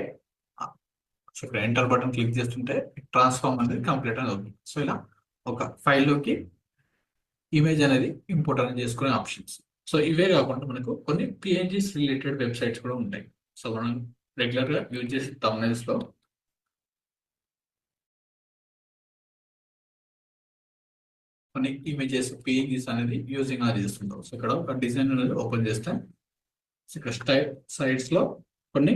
So ఇక్కడ ఎంటర్ బటన్ క్లిక్ చేస్తుంటే ట్రాన్స్ఫార్మ్ అనేది కంప్లీట్ అనేది అవుతుంది. సో ఇలా ఒక ఫైల్లోకి ఇమేజ్ అనేది ఇంపోర్ట్ అనేది చేసుకునే ఆప్షన్స్. సో ఇవే కాకుండా మనకు కొన్ని పిఎన్జిస్ రిలేటెడ్ వెబ్సైట్స్ కూడా ఉంటాయి. సో మనం రెగ్యులర్ గా యూజ్ చేసే thumbnails లో కొన్ని ఇమేజెస్ పిఎన్జిస్ అనేది యూజింగ్ అనేది చేస్తుంటాం. సో ఇక్కడ ఒక డిజైన్ అనేది ఓపెన్ చేస్తే ఇక్కడ సైడ్స్ లో కొన్ని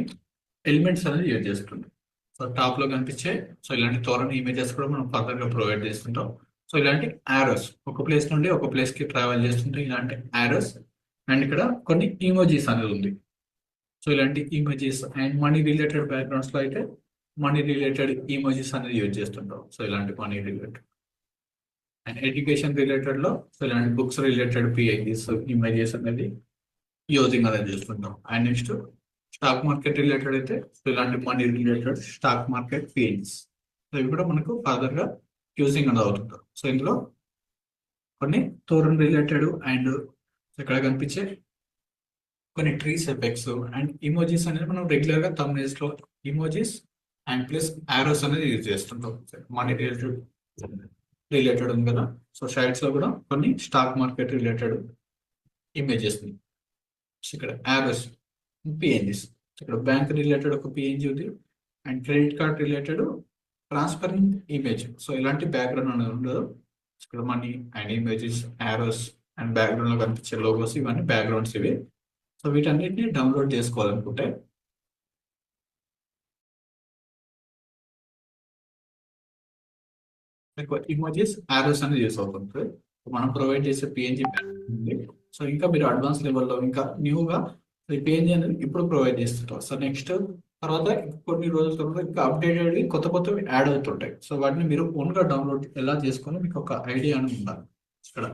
ఎలిమెంట్స్ అనేది యూజ్ చేస్తుంటాం. సో టాప్ లో కనిపించే సో ఇలాంటి తోరణ ఇమేజెస్ కూడా మనం ఫర్దర్ గా ప్రొవైడ్ చేస్తుంటాం. సో ఇలాంటి ఆరోస్ ఒక ప్లేస్ నుండి ఒక ప్లేస్ కి ట్రావెల్ చేస్తుంటే ఇలాంటి ఆరోస్ అండ్ ఇక్కడ కొన్ని ఇమోజీస్ అనేది ఉంది. సో ఇలాంటి images and money related backgrounds లో అయితే మనీ రిలేటెడ్ ఇమోజీస్ అనేది యూజ్ చేస్తుంటాం. సో ఇలాంటి money related and education related లో సో ఇలాంటి బుక్స్ రిలేటెడ్ పిఐజీస్ ఇమేజెస్ అనేది యూజింగ్ అనేది చేస్తుంటాం. And next stock market related అయితే సో ఇలాంటి మనీ రిలేటెడ్ స్టాక్ మార్కెట్ పిఐజీస్ సో ఇవి కూడా మనకు ఫర్దర్ గా యూజింగ్ అనేది అవుతుంటాం. సో ఇందులో కొన్ని తోరన్ రిలేటెడ్ అండ్ ఇక్కడ కనిపించే కొన్ని ట్రీస్ ఎఫెక్ట్స్ అండ్ ఇమోజీస్ అనేది మనం రెగ్యులర్ గా thumbnails లో ఇమోజీస్ అండ్ ప్లస్ ఆరోస్ అనేది యూజ్ చేస్తుంటాం. మనీ రిలేటెడ్ ఉంది కదా. సో సైడ్స్ లో కూడా కొన్ని స్టాక్ మార్కెట్ రిలేటెడ్ ఇమేజెస్ ఇక్కడ ఆరోస్ పిఎన్జీస్ ఇక్కడ బ్యాంక్ రిలేటెడ్ ఒక పిఎన్జీ ఉంది and credit card related transparent image. So ఇలాంటి బ్యాక్గ్రౌండ్ అనేది ఉండదు. ఇక్కడ money and images Aorus and background లో కనిపించే లోగోస్ ఇవన్నీ బ్యాక్గ్రౌండ్స్ ఇవి. సో వీటన్నిటిని డౌన్లోడ్ చేసుకోవాలనుకుంటే మీకు ఇమోజెస్ ఆరోస్ అనేది యూస్ అవుతుంది. మనం ప్రొవైడ్ చేసే పిఎన్జీ ఉంది. సో ఇంకా మీరు అడ్వాన్స్ లెవెల్లో ఇంకా న్యూగా ఈ పిఎన్జీ అనేది ఇప్పుడు ప్రొవైడ్ చేస్తుంటాం. సో నెక్స్ట్ తర్వాత కొన్ని రోజుల తర్వాత ఇంకా అప్డేటెడ్ కొత్త కొత్తవి యాడ్ అవుతుంటాయి. సో వాటిని మీరు ఓన్గా డౌన్లోడ్ ఎలా చేసుకొని మీకు ఒక ఐడియా అనేది ఉండాలి. ఇక్కడ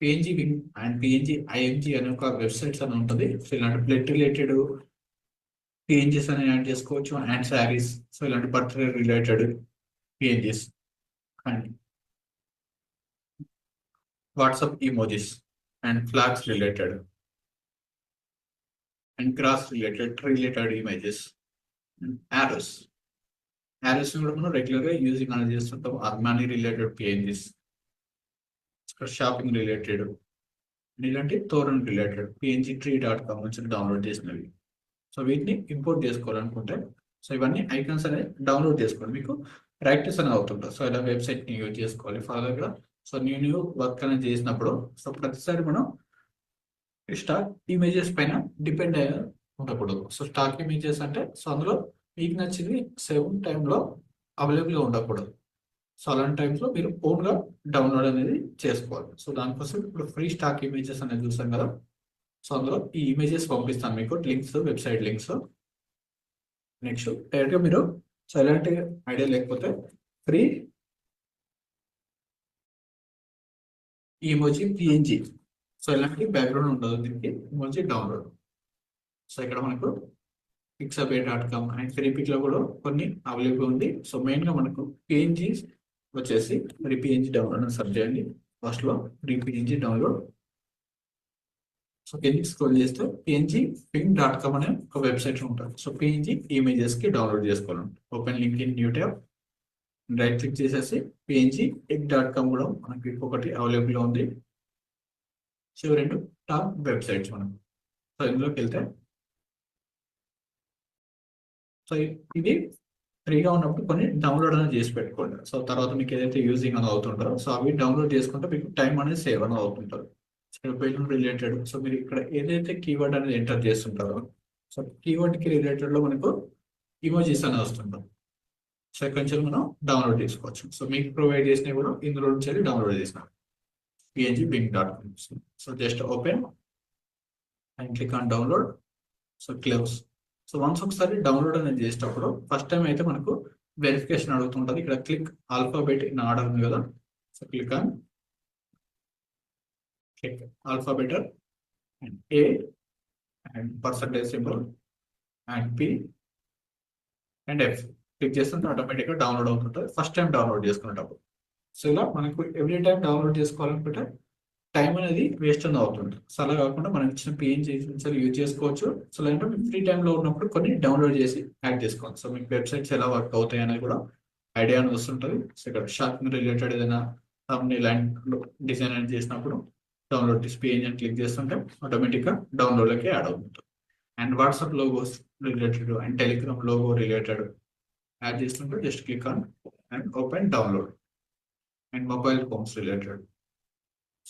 PNG wing and PNG IMG అనే ఒక వెబ్సైట్స్ అని ఉంటుంది. సో ఇలాంటి బ్లడ్ రిలేటెడ్ పిఎన్జీస్ అని యాడ్ చేసుకోవచ్చు అండ్ శారీస్ సో ఇలాంటి birthday related PNGs and WhatsApp emojis and flags related and grass related images and arrows కూడా మనం రెగ్యులర్ గా యూజింగ్ అనేది చేస్తుంటాం. Money related PNGs shopping related ఇలాంటి తోరన్ రిలేటెడ్ png3.com నుంచి డౌన్లోడ్ చేసినవి. సో వీటిని ఇంపోర్ట్ చేసుకోవాలనుకుంటే సో ఇవన్నీ ఐకాన్స్ అనేది డౌన్లోడ్ చేసుకోండి. మీకు ప్రాక్టీస్ అనేది అవుతుంటుంది. సో ఇలా వెబ్సైట్ ని యూజ్ చేసుకోవాలి ఫర్దర్ గా. సో న్యూ వర్క్ అనేది చేసినప్పుడు సో ప్రతిసారి మనం స్టాక్ ఇమేజెస్ పైన డిపెండ్ అయ్యే ఉండకూడదు. సో స్టాక్ ఇమేజెస్ అంటే సో అందులో మీకు నచ్చింది సేమ్ టైంలో అవైలబుల్గా ఉండకూడదు. సో అలాంటి టైమ్స్లో మీరు ఓన్గా డౌన్లోడ్ అనేది చేసుకోవాలి. సో దానికోసం ఇప్పుడు ఫ్రీ స్టాక్ ఇమేజెస్ అనేది చూసాం కదా. సో అందులో ఈ ఇమేజెస్ పంపిస్తాను మీకు లింక్స్, వెబ్సైట్ లింక్స్. నెక్స్ట్ డైరెక్ట్గా మీరు సో ఎలాంటి ఐడియా లేకపోతే ఫ్రీ ఇమోజీ పిఎన్జీ సో ఎలాంటి బ్యాక్గ్రౌండ్ ఉండదు దీనికి ఇమోజీ డౌన్లోడ్. సో ఇక్కడ మనకు pixabay.com అండ్ ఫ్రీపిక్ లో కూడా కొన్ని అవైలబుల్ ఉంది. సో మెయిన్ గా మనకు పిఎన్జీస్ వచ్చేసి పిఎన్జి డౌన్లోడ్ అని సెర్చ్ చేయండి. ఫస్ట్లో పిఎన్జి డౌన్లోడ్. సో కిందికి స్క్రోల్ చేస్తే pngping.com అనే ఒక వెబ్సైట్ ఉంటుంది. సో పిఎన్జి ఇమేజెస్కి డౌన్లోడ్ చేసుకోవాలండి. Open link in new tab, right click చేసేసి pngpic.com కూడా మనకి ఒకటి అవైలబుల్గా ఉంది. సో రెండు టాప్ వెబ్సైట్స్ మనం. సో ఇందులోకి వెళ్తే సో ఇది ఫ్రీగా ఉన్నప్పుడు కొన్ని డౌన్లోడ్ అనేది చేసి పెట్టుకోండి. సో తర్వాత మీకు ఏదైతే యూజింగ్ అని అవుతుంటారో సో అవి డౌన్లోడ్ చేసుకుంటే మీకు టైం అనేది సేవ్ అనేది అవుతుంటారు. రిలేటెడ్ సో మీరు ఇక్కడ ఏదైతే కీవర్డ్ అనేది ఎంటర్ చేస్తుంటారో సో కీవర్డ్కి రిలేటెడ్లో మనకు ఇమోజీస్ అనేది వస్తుంటాం. సో ఇక్కడ నుంచి మనం డౌన్లోడ్ చేసుకోవచ్చు. సో మీకు ప్రొవైడ్ చేసినవి కూడా ఇందులో నుంచి డౌన్లోడ్ చేసినాం pngping.com. So just open and click on download. So close. So once ఒకసారి డౌన్లోడ్ అనేది చేసేటప్పుడు ఫస్ట్ టైం అయితే మనకు వెరిఫికేషన్ అడుగుతుంటుంది. ఇక్కడ క్లిక్ ఆల్ఫాబెట్ ఇన్ ఆర్డర్ ఉంది కదా. So click alphabet and A and percentage symbol and P and F click చేస్తుంటే ఆటోమేటిక్గా డౌన్లోడ్ అవుతుంటుంది ఫస్ట్ టైం డౌన్లోడ్ చేసుకునేటప్పుడు. సో ఇలా మనకు ఎవ్రీ టైం డౌన్లోడ్ చేసుకోవాలనుకుంటే టైం అనేది వేస్ట్ అనేది అవుతుంది. సో అలా కాకుండా మనం ఇచ్చిన పిఎన్జీ యూజ్ చేసుకోవచ్చు. సో లేదంటే మీకు ఫ్రీ టైంలో ఉన్నప్పుడు కొన్ని డౌన్లోడ్ చేసి యాడ్ చేసుకోవచ్చు. సో మీకు వెబ్సైట్స్ ఎలా వర్క్ అవుతాయి అనేది కూడా ఐడియా అనేది వస్తుంటుంది. సో ఇక్కడ షాపింగ్ రిలేటెడ్ ఏదైనా thumbnail అండ్ డిజైన్ అనేది చేసినప్పుడు డౌన్లోడ్ పిఎన్జీ అని క్లిక్ చేస్తుంటే ఆటోమేటిక్గా డౌన్లోడ్లోకి యాడ్ అవుతుంది. And WhatsApp logos related and Telegram logo related add చేస్తుంటే just click on and open download. And mobile phones related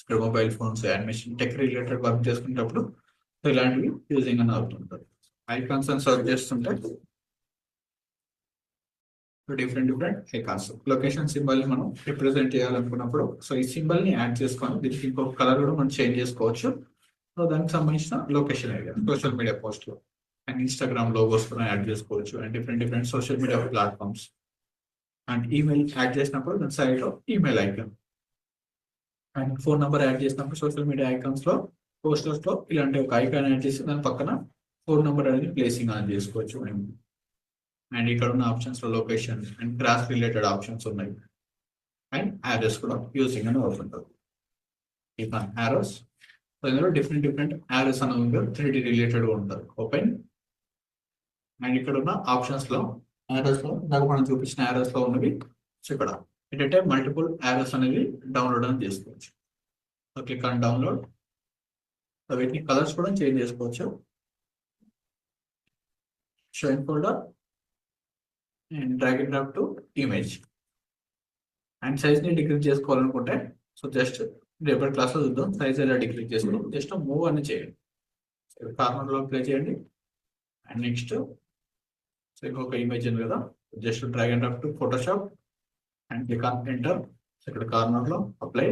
ఇక్కడ mobile phones animation tech related work చేసుకునేటప్పుడు ఇలాంటివి యూజింగ్ అని అవుతుంటారు. ఐకాన్స్ అని సర్చ్ చేస్తుంటే డిఫరెంట్ ఐకాన్స్ లొకేషన్ సింబల్ ని మనం రిప్రజెంట్ చేయాలనుకున్నప్పుడు సో ఈ సింబల్ ని యాడ్ చేసుకొని దీనికి ఇంకొక కలర్ కూడా మనం చేంజ్ చేసుకోవచ్చు. సో దానికి సంబంధించిన location area social media post లో అండ్ ఇన్స్టాగ్రామ్ లోగోస్ కూడా యాడ్ చేసుకోవచ్చు. And different social media platforms and email add చేసినప్పుడు దాని సైడ్ లో email icon and phone number add చేసినప్పుడు సోషల్ మీడియా ఐకాన్స్ లో పోస్టర్స్ లో ఇలాంటి ఒక ఐకాన్ యాడ్ చేసి దాని పక్కన ఫోన్ నెంబర్ అనేది ప్లేసింగ్ ఆన్ చేసుకోవచ్చు. అండ్ ఇక్కడ ఉన్న ఆప్షన్స్ లో location and cross related options ఉన్నాయి. అండ్ యారోస్ కూడా యూజింగ్ అని అవుతుంటుంది. ఇక యారోస్ ఇందులో డిఫరెంట్ యారోస్ అనేది 3D రిలేటెడ్ ఉంటుంది. ఓపెన్ అండ్ ఇక్కడ ఉన్న ఆప్షన్స్ లో యారోస్ లో నాకు మనం చూపించిన యారోస్ లో ఉన్నవి సో ఇక్కడ ఏంటంటే మల్టిపుల్ యారోస్ అనేది డౌన్లోడ్ అని చేసుకోవచ్చు. So click on download. వీటిని కలర్స్ కూడా చేంజ్ చేసుకోవచ్చు. Showing folder and drag and drop to image and size ని డిక్రీజ్ చేసుకోవాలనుకుంటే సో జస్ట్ రేపటి క్లాస్ లో చూద్దాం సైజ్ ఎలా డిక్రీజ్ చేసుకోవాలి. జస్ట్ మూవ్ అని చేయండి. కార్నర్ లో ప్లే చేయండి అండ్ నెక్స్ట్ సో ఇంకొక ఇమేజ్ ఉంది కదా just drag and drop to Photoshop and click on enter. ఇక్కడ కార్నర్ లో apply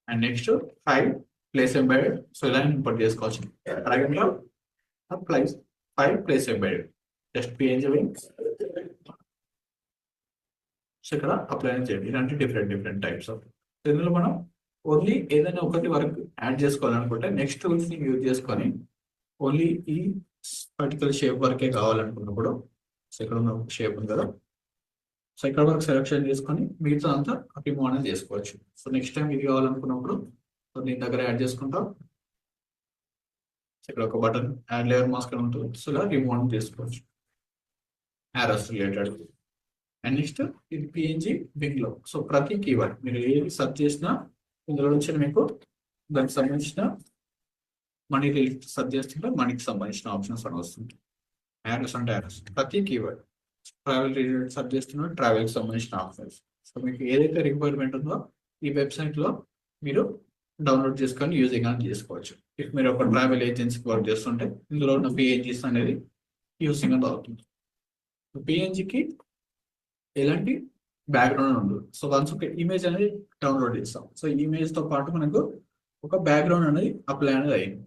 and next file place embedded so ఇలా ఇంపోర్ట్ చేసుకోవచ్చు. Drag and drop apply file place embedded just PNG so ఇక్కడ apply చేయండి. ఇలాంటి different types of ఇందులో మనం only ఏదైనా ఒకటి వరకు యాడ్ చేసుకోవాలనుకుంటే నెక్స్ట్ టూల్స్ ని యూజ్ చేసుకొని ఓన్లీ ఈ పర్టికులర్ షేప్ వరకే కావాలనుకున్నప్పుడు సో ఇక్కడ ఉన్న షేప్ ఉంది కదా సో ఇక్కడ వరకు సెలెక్షన్ చేసుకొని మిగతా అంతా రిమూవ్ అనేది చేసుకోవచ్చు. సో నెక్స్ట్ టైం ఇది కావాలనుకున్నప్పుడు సో దీని దగ్గర యాడ్ చేసుకుంటాం. ఇక్కడ ఒక బటన్ యాడ్ లేయర్ మాస్క్ అని ఉంటుంది. సో ఇలా రిమూవ్ అనేది చేసుకోవచ్చు యారోస్ రిలేటెడ్. అండ్ నెక్స్ట్ ఇది పిఎన్జీ బిగ్ లో సో ప్రతి కీవర్డ్ మీరు ఏది సెర్చ్ చేసినా ఇందులో నుంచి మీకు దానికి సంబంధించిన మనీ రిలేటెడ్ సెర్చ్ చేస్తుంటే మనీకి సంబంధించిన ఆప్షన్స్ అని వస్తుంది. యారోస్ అంటే యారోస్ ప్రతి కీవర్డ్ ట్రావెల్ రిలేటెడ్ సెర్చ్ చేస్తున్నా ట్రావెల్కి సంబంధించిన ఆప్షన్స్. సో మీకు ఏదైతే రిక్వైర్మెంట్ ఉందో ఈ వెబ్సైట్ లో మీరు డౌన్లోడ్ చేసుకొని యూజింగ్ అని చేసుకోవచ్చు. ఇఫ్ మీరు ఒక ట్రావెల్ ఏజెన్సీకి వర్క్ చేస్తుంటే ఇందులో ఉన్న పిఎన్జీస్ అనేది యూజింగ్ అని అవుతుంది. పిఎన్జీకి ఎలాంటి బ్యాక్గ్రౌండ్ ఉండదు. సో వన్స్ ఒక ఇమేజ్ అనేది డౌన్లోడ్ చేస్తాం. సో ఇమేజ్ తో పాటు మనకు ఒక బ్యాక్గ్రౌండ్ అనేది అప్లై అనేది అయింది.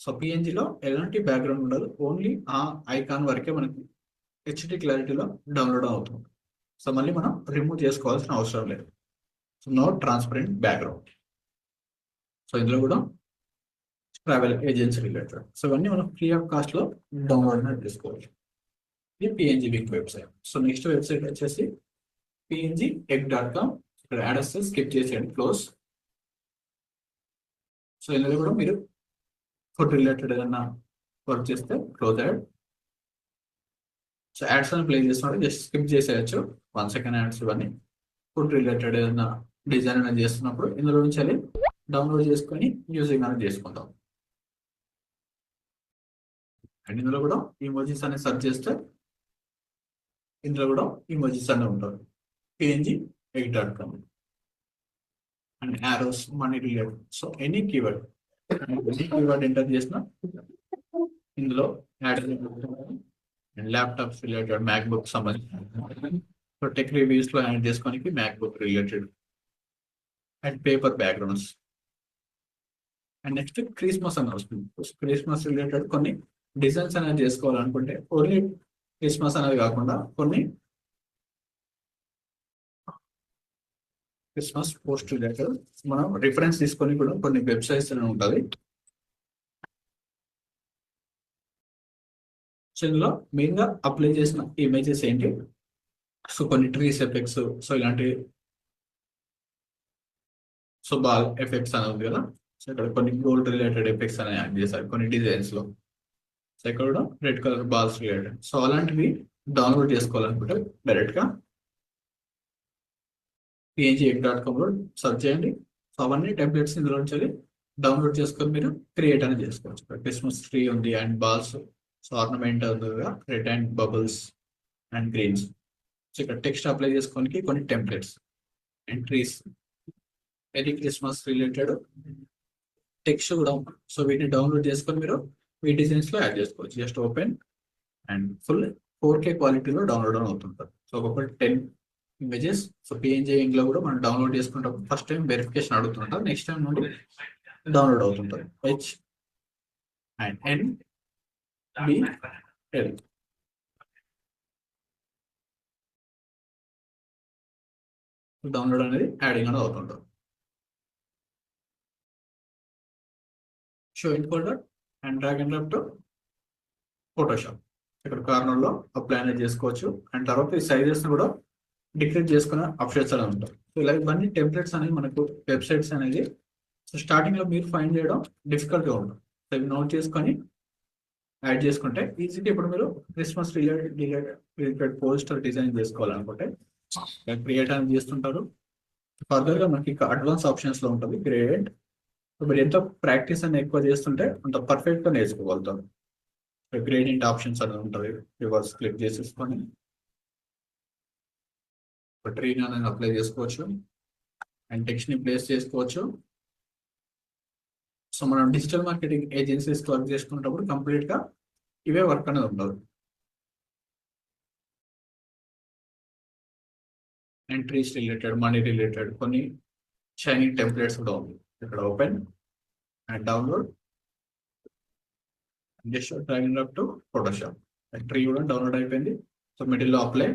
సో పిఎన్జీలో ఎలాంటి బ్యాక్గ్రౌండ్ ఉండదు. ఓన్లీ ఆ ఐకాన్ వరకే మనకి హెచ్డి క్లారిటీలో డౌన్లోడ్ అవుతుంది. సో మళ్ళీ మనం రిమూవ్ చేసుకోవాల్సిన అవసరం లేదు. So no transparent background. So ఇందులో కూడా ట్రావెల్ ఏజెన్సీ రిలేటెడ్ సో ఇవన్నీ మనం ఫ్రీ ఆఫ్ కాస్ట్ లో డౌన్లోడ్ అనేది చేసుకోవచ్చు. ఇది PNG big website. So next website వచ్చేసి పిఎన్జి ఎగ్ డాట్ కామ్. ఇక్కడ యాడ్ వస్తే స్కిప్ చేసేయండి, క్లోజ్. సో ఇందులో కూడా మీరు ఫుడ్ రిలేటెడ్ ఏదైనా వర్క్ చేస్తే క్లోజ్ యాడ్. సో యాడ్స్ అని ప్లే చేస్తున్నప్పుడు జస్ట్ స్కిప్ చేసేయచ్చు, 1 సెకండ్ యాడ్స్ ఇవన్నీ. ఫుడ్ రిలేటెడ్ ఏదైనా డిజైన్ అనేది చేస్తున్నప్పుడు ఇందులో నుంచి వెళ్ళి డౌన్లోడ్ చేసుకొని యూజింగ్ అనేది చేసుకుంటాం. అండ్ ఇందులో కూడా ఇమోజీస్ అనేది సెర్చ్ చేస్తే ఇందులో కూడా ఇమోజీస్ అనే ఉంటారు. PNG egg dot com and arrows money related. So any keyword enter చేసిన ఇందులో add and laptops related MacBook సంబంధించి సో టెక్ రివ్యూస్ లో యాడ్ చేసుకోనికి MacBook related and paper backgrounds. And next Christmas అని వస్తుంది. క్రిస్మస్ రిలేటెడ్ కొన్ని designs అనేది చేసుకోవాలనుకుంటే ఓన్లీ క్రిస్మస్ అనేది కాకుండా కొన్ని క్రిస్మస్ పోస్ట్ రిలేటెడ్ మనం రిఫరెన్స్ తీసుకొని కూడా కొన్ని వెబ్సైట్స్ అని ఉంటుంది. సో ఇందులో మెయిన్గా అప్లై చేసిన ఇమేజెస్ ఏంటి, సో కొన్ని ట్రీస్ ఎఫెక్ట్స్, సో ఇలాంటి సో బాల్ ఎఫెక్ట్స్ అని ఉంది కదా. సో ఇక్కడ కొన్ని గోల్డ్ రిలేటెడ్ ఎఫెక్ట్స్ అని యాడ్ చేశారు కొన్ని డిజైన్స్ లో. సో ఇక్కడ కూడా red colour balls related. So అలాంటివి డౌన్లోడ్ చేసుకోవాలనుకుంటే డైరెక్ట్ గా png.com లో సర్చ్ చేయండి. సో అవన్నీ టెంప్లెట్స్ ఇందులో నుంచి డౌన్లోడ్ చేసుకొని మీరు క్రియేట్ అనేది చేసుకోవచ్చు. క్రిస్మస్ ట్రీ ఉంది అండ్ బాల్స్, సో ఆర్నమెంట్ ఉంది కదా, red and bubbles and greens. So ఇక్కడ టెక్స్ట్ అప్లై చేసుకోనికి కొన్ని templates and trees, any Christmas related text కూడా. సో వీటిని డౌన్లోడ్ చేసుకొని మీరు ఈ డిజైన్స్ లో యాడ్ చేసుకోవచ్చు. Just open and full 4K క్వాలిటీలో డౌన్లోడ్ అవుతుంటారు. సో ఒక్కొక్కటి 10 ఇమేజెస్. సో పిఎన్జీ లో కూడా మనం డౌన్లోడ్ చేసుకుంటాం. ఫస్ట్ టైం వెరిఫికేషన్ అడుగుతుంటారు, నెక్స్ట్ టైం నుండి డౌన్లోడ్ అవుతుంటారు. HNBL డౌన్లోడ్ అనేది యాడింగ్ అనేది అవుతుంటారు. Show in folder and drag and drop to Photoshop. ఇక్కడ కార్నర్ లో అప్లై అనేది చేసుకోవచ్చు. అండ్ తర్వాత ఈ సైజెస్ కూడా డిక్రీజ్ చేసుకునే ఆప్షన్స్ అనేవి ఉంటాయి. సో ఇలా ఇవన్నీ టెంప్లెట్స్ అనేవి మనకు వెబ్సైట్స్ అనేది సో స్టార్టింగ్ లో మీరు ఫైండ్ చేయడం డిఫికల్ట్ గా ఉంటుంది. సో ఇవి నోట్ చేసుకొని యాడ్ చేసుకుంటే ఈజీగా ఇప్పుడు మీరు క్రిస్మస్ రిలేటెడ్ పోస్టర్ డిజైన్ చేసుకోవాలనుకుంటే క్రియేట్ అనేది చేస్తుంటారు. ఫర్దర్ గా మనకి అడ్వాన్స్ ఆప్షన్స్ లో ఉంటుంది క్రియేట్. మీరు ఎంత ప్రాక్టీస్ అని ఎక్కువ చేస్తుంటే అంత పర్ఫెక్ట్ గా నేర్చుకోగలుగుతారు. గ్రేడియంట్ ఆప్షన్స్ అనేది ఉంటుంది, రివర్స్ క్లిక్ చేసేసుకొని ట్రీని అనేది అప్లై చేసుకోవచ్చు అండ్ టెక్స్ట్ ని ప్లేస్ చేసుకోవచ్చు. సో మనం డిజిటల్ మార్కెటింగ్ ఏజెన్సీస్ వర్క్ చేసుకునేటప్పుడు కంప్లీట్ గా ఇవే వర్క్ అనేది ఉండదు. ఎంట్రీస్ రిలేటెడ్, మనీ రిలేటెడ్ కొన్ని షైనింగ్ టెంప్లెట్స్ కూడా ఉంది. ఇక్కడ open and download just drag up to Photoshop. Tree కూడా డౌన్లోడ్ అయిపోయింది. సో మిడిల్ లో అప్లై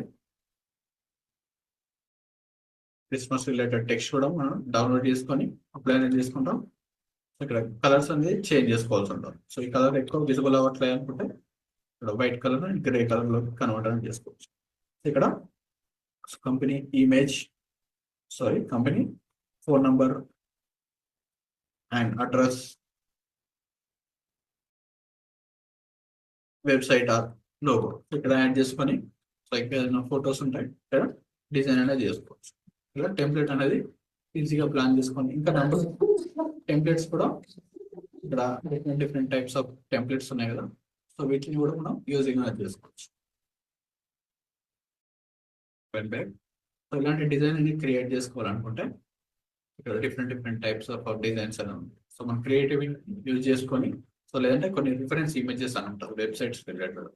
క్రిస్మస్ రిలేటెడ్ టెక్స్ట్ కూడా మనం డౌన్లోడ్ చేసుకొని అప్లై అనేది చేసుకుంటాం. ఇక్కడ కలర్స్ అనేది చేంజ్ చేసుకోవాల్సి ఉంటుంది. సో ఈ కలర్ ఎక్కువ విజిబుల్ అవ్వట్లేదు అనుకుంటే ఇక్కడ white colour and grey colour లో కన్వర్ట్ అనేది చేసుకోవచ్చు. ఇక్కడ company image, company phone number and address, website are logo ఇక్కడ యాడ్ చేసుకొని ఏదైనా ఫొటోస్ ఉంటాయి ఇక్కడ డిజైన్ అనేది చేసుకోవచ్చు. ఇలా టెంప్లెట్ అనేది ఈజీగా ప్లాన్ చేసుకొని ఇంకా నెంబర్ టెంప్లెట్స్ కూడా ఇక్కడ డిఫరెంట్ టైప్స్ ఆఫ్ టెంప్లెట్స్ ఉన్నాయి కదా. సో వీటిని కూడా మనం యూజింగ్ అనేది చేసుకోవచ్చు. సో ఇలాంటి డిజైన్ అనేది క్రియేట్ చేసుకోవాలనుకుంటే ఇక్కడ డిఫరెంట్ టైప్స్ ఆఫ్ డిజైన్స్ అని ఉంది. సో మనం క్రియేటివ్ యూజ్ చేసుకొని, సో లేదంటే కొన్ని రిఫరెన్స్ ఇమేజెస్ అని ఉంటారు వెబ్సైట్స్ రిలేటెడ్.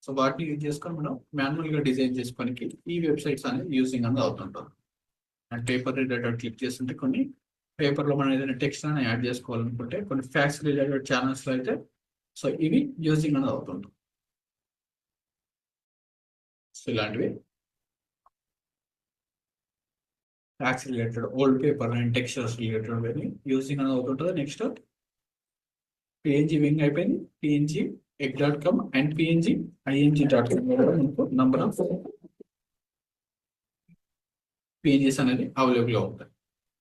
సో వాటిని యూజ్ చేసుకొని మనం మాన్యువల్ గా డిజైన్ చేసుకోనికి ఈ వెబ్సైట్స్ అనేది యూజింగ్ అనేది అవుతుంటారు. అండ్ పేపర్ రిలేటెడ్ క్లిక్ చేస్తుంటే కొన్ని పేపర్లో మనం ఏదైనా టెక్స్ట్ అని యాడ్ చేసుకోవాలనుకుంటే కొన్ని ఫ్యాక్స్ రిలేటెడ్ ఛానల్స్ లో అయితే సో ఇవి యూజింగ్ అనేది అవుతుంటాయి. సో ఇలాంటివి fax related old paper and textures related using అనేది అవుతుంటుంది. నెక్స్ట్ పిఎన్జి వింగ్ అయిపోయింది. PNG egg.com and PNG img.com మనకు నంబర్ ఆఫ్ పిఎన్జీస్ అనేది అవైలబుల్గా ఉంటాయి.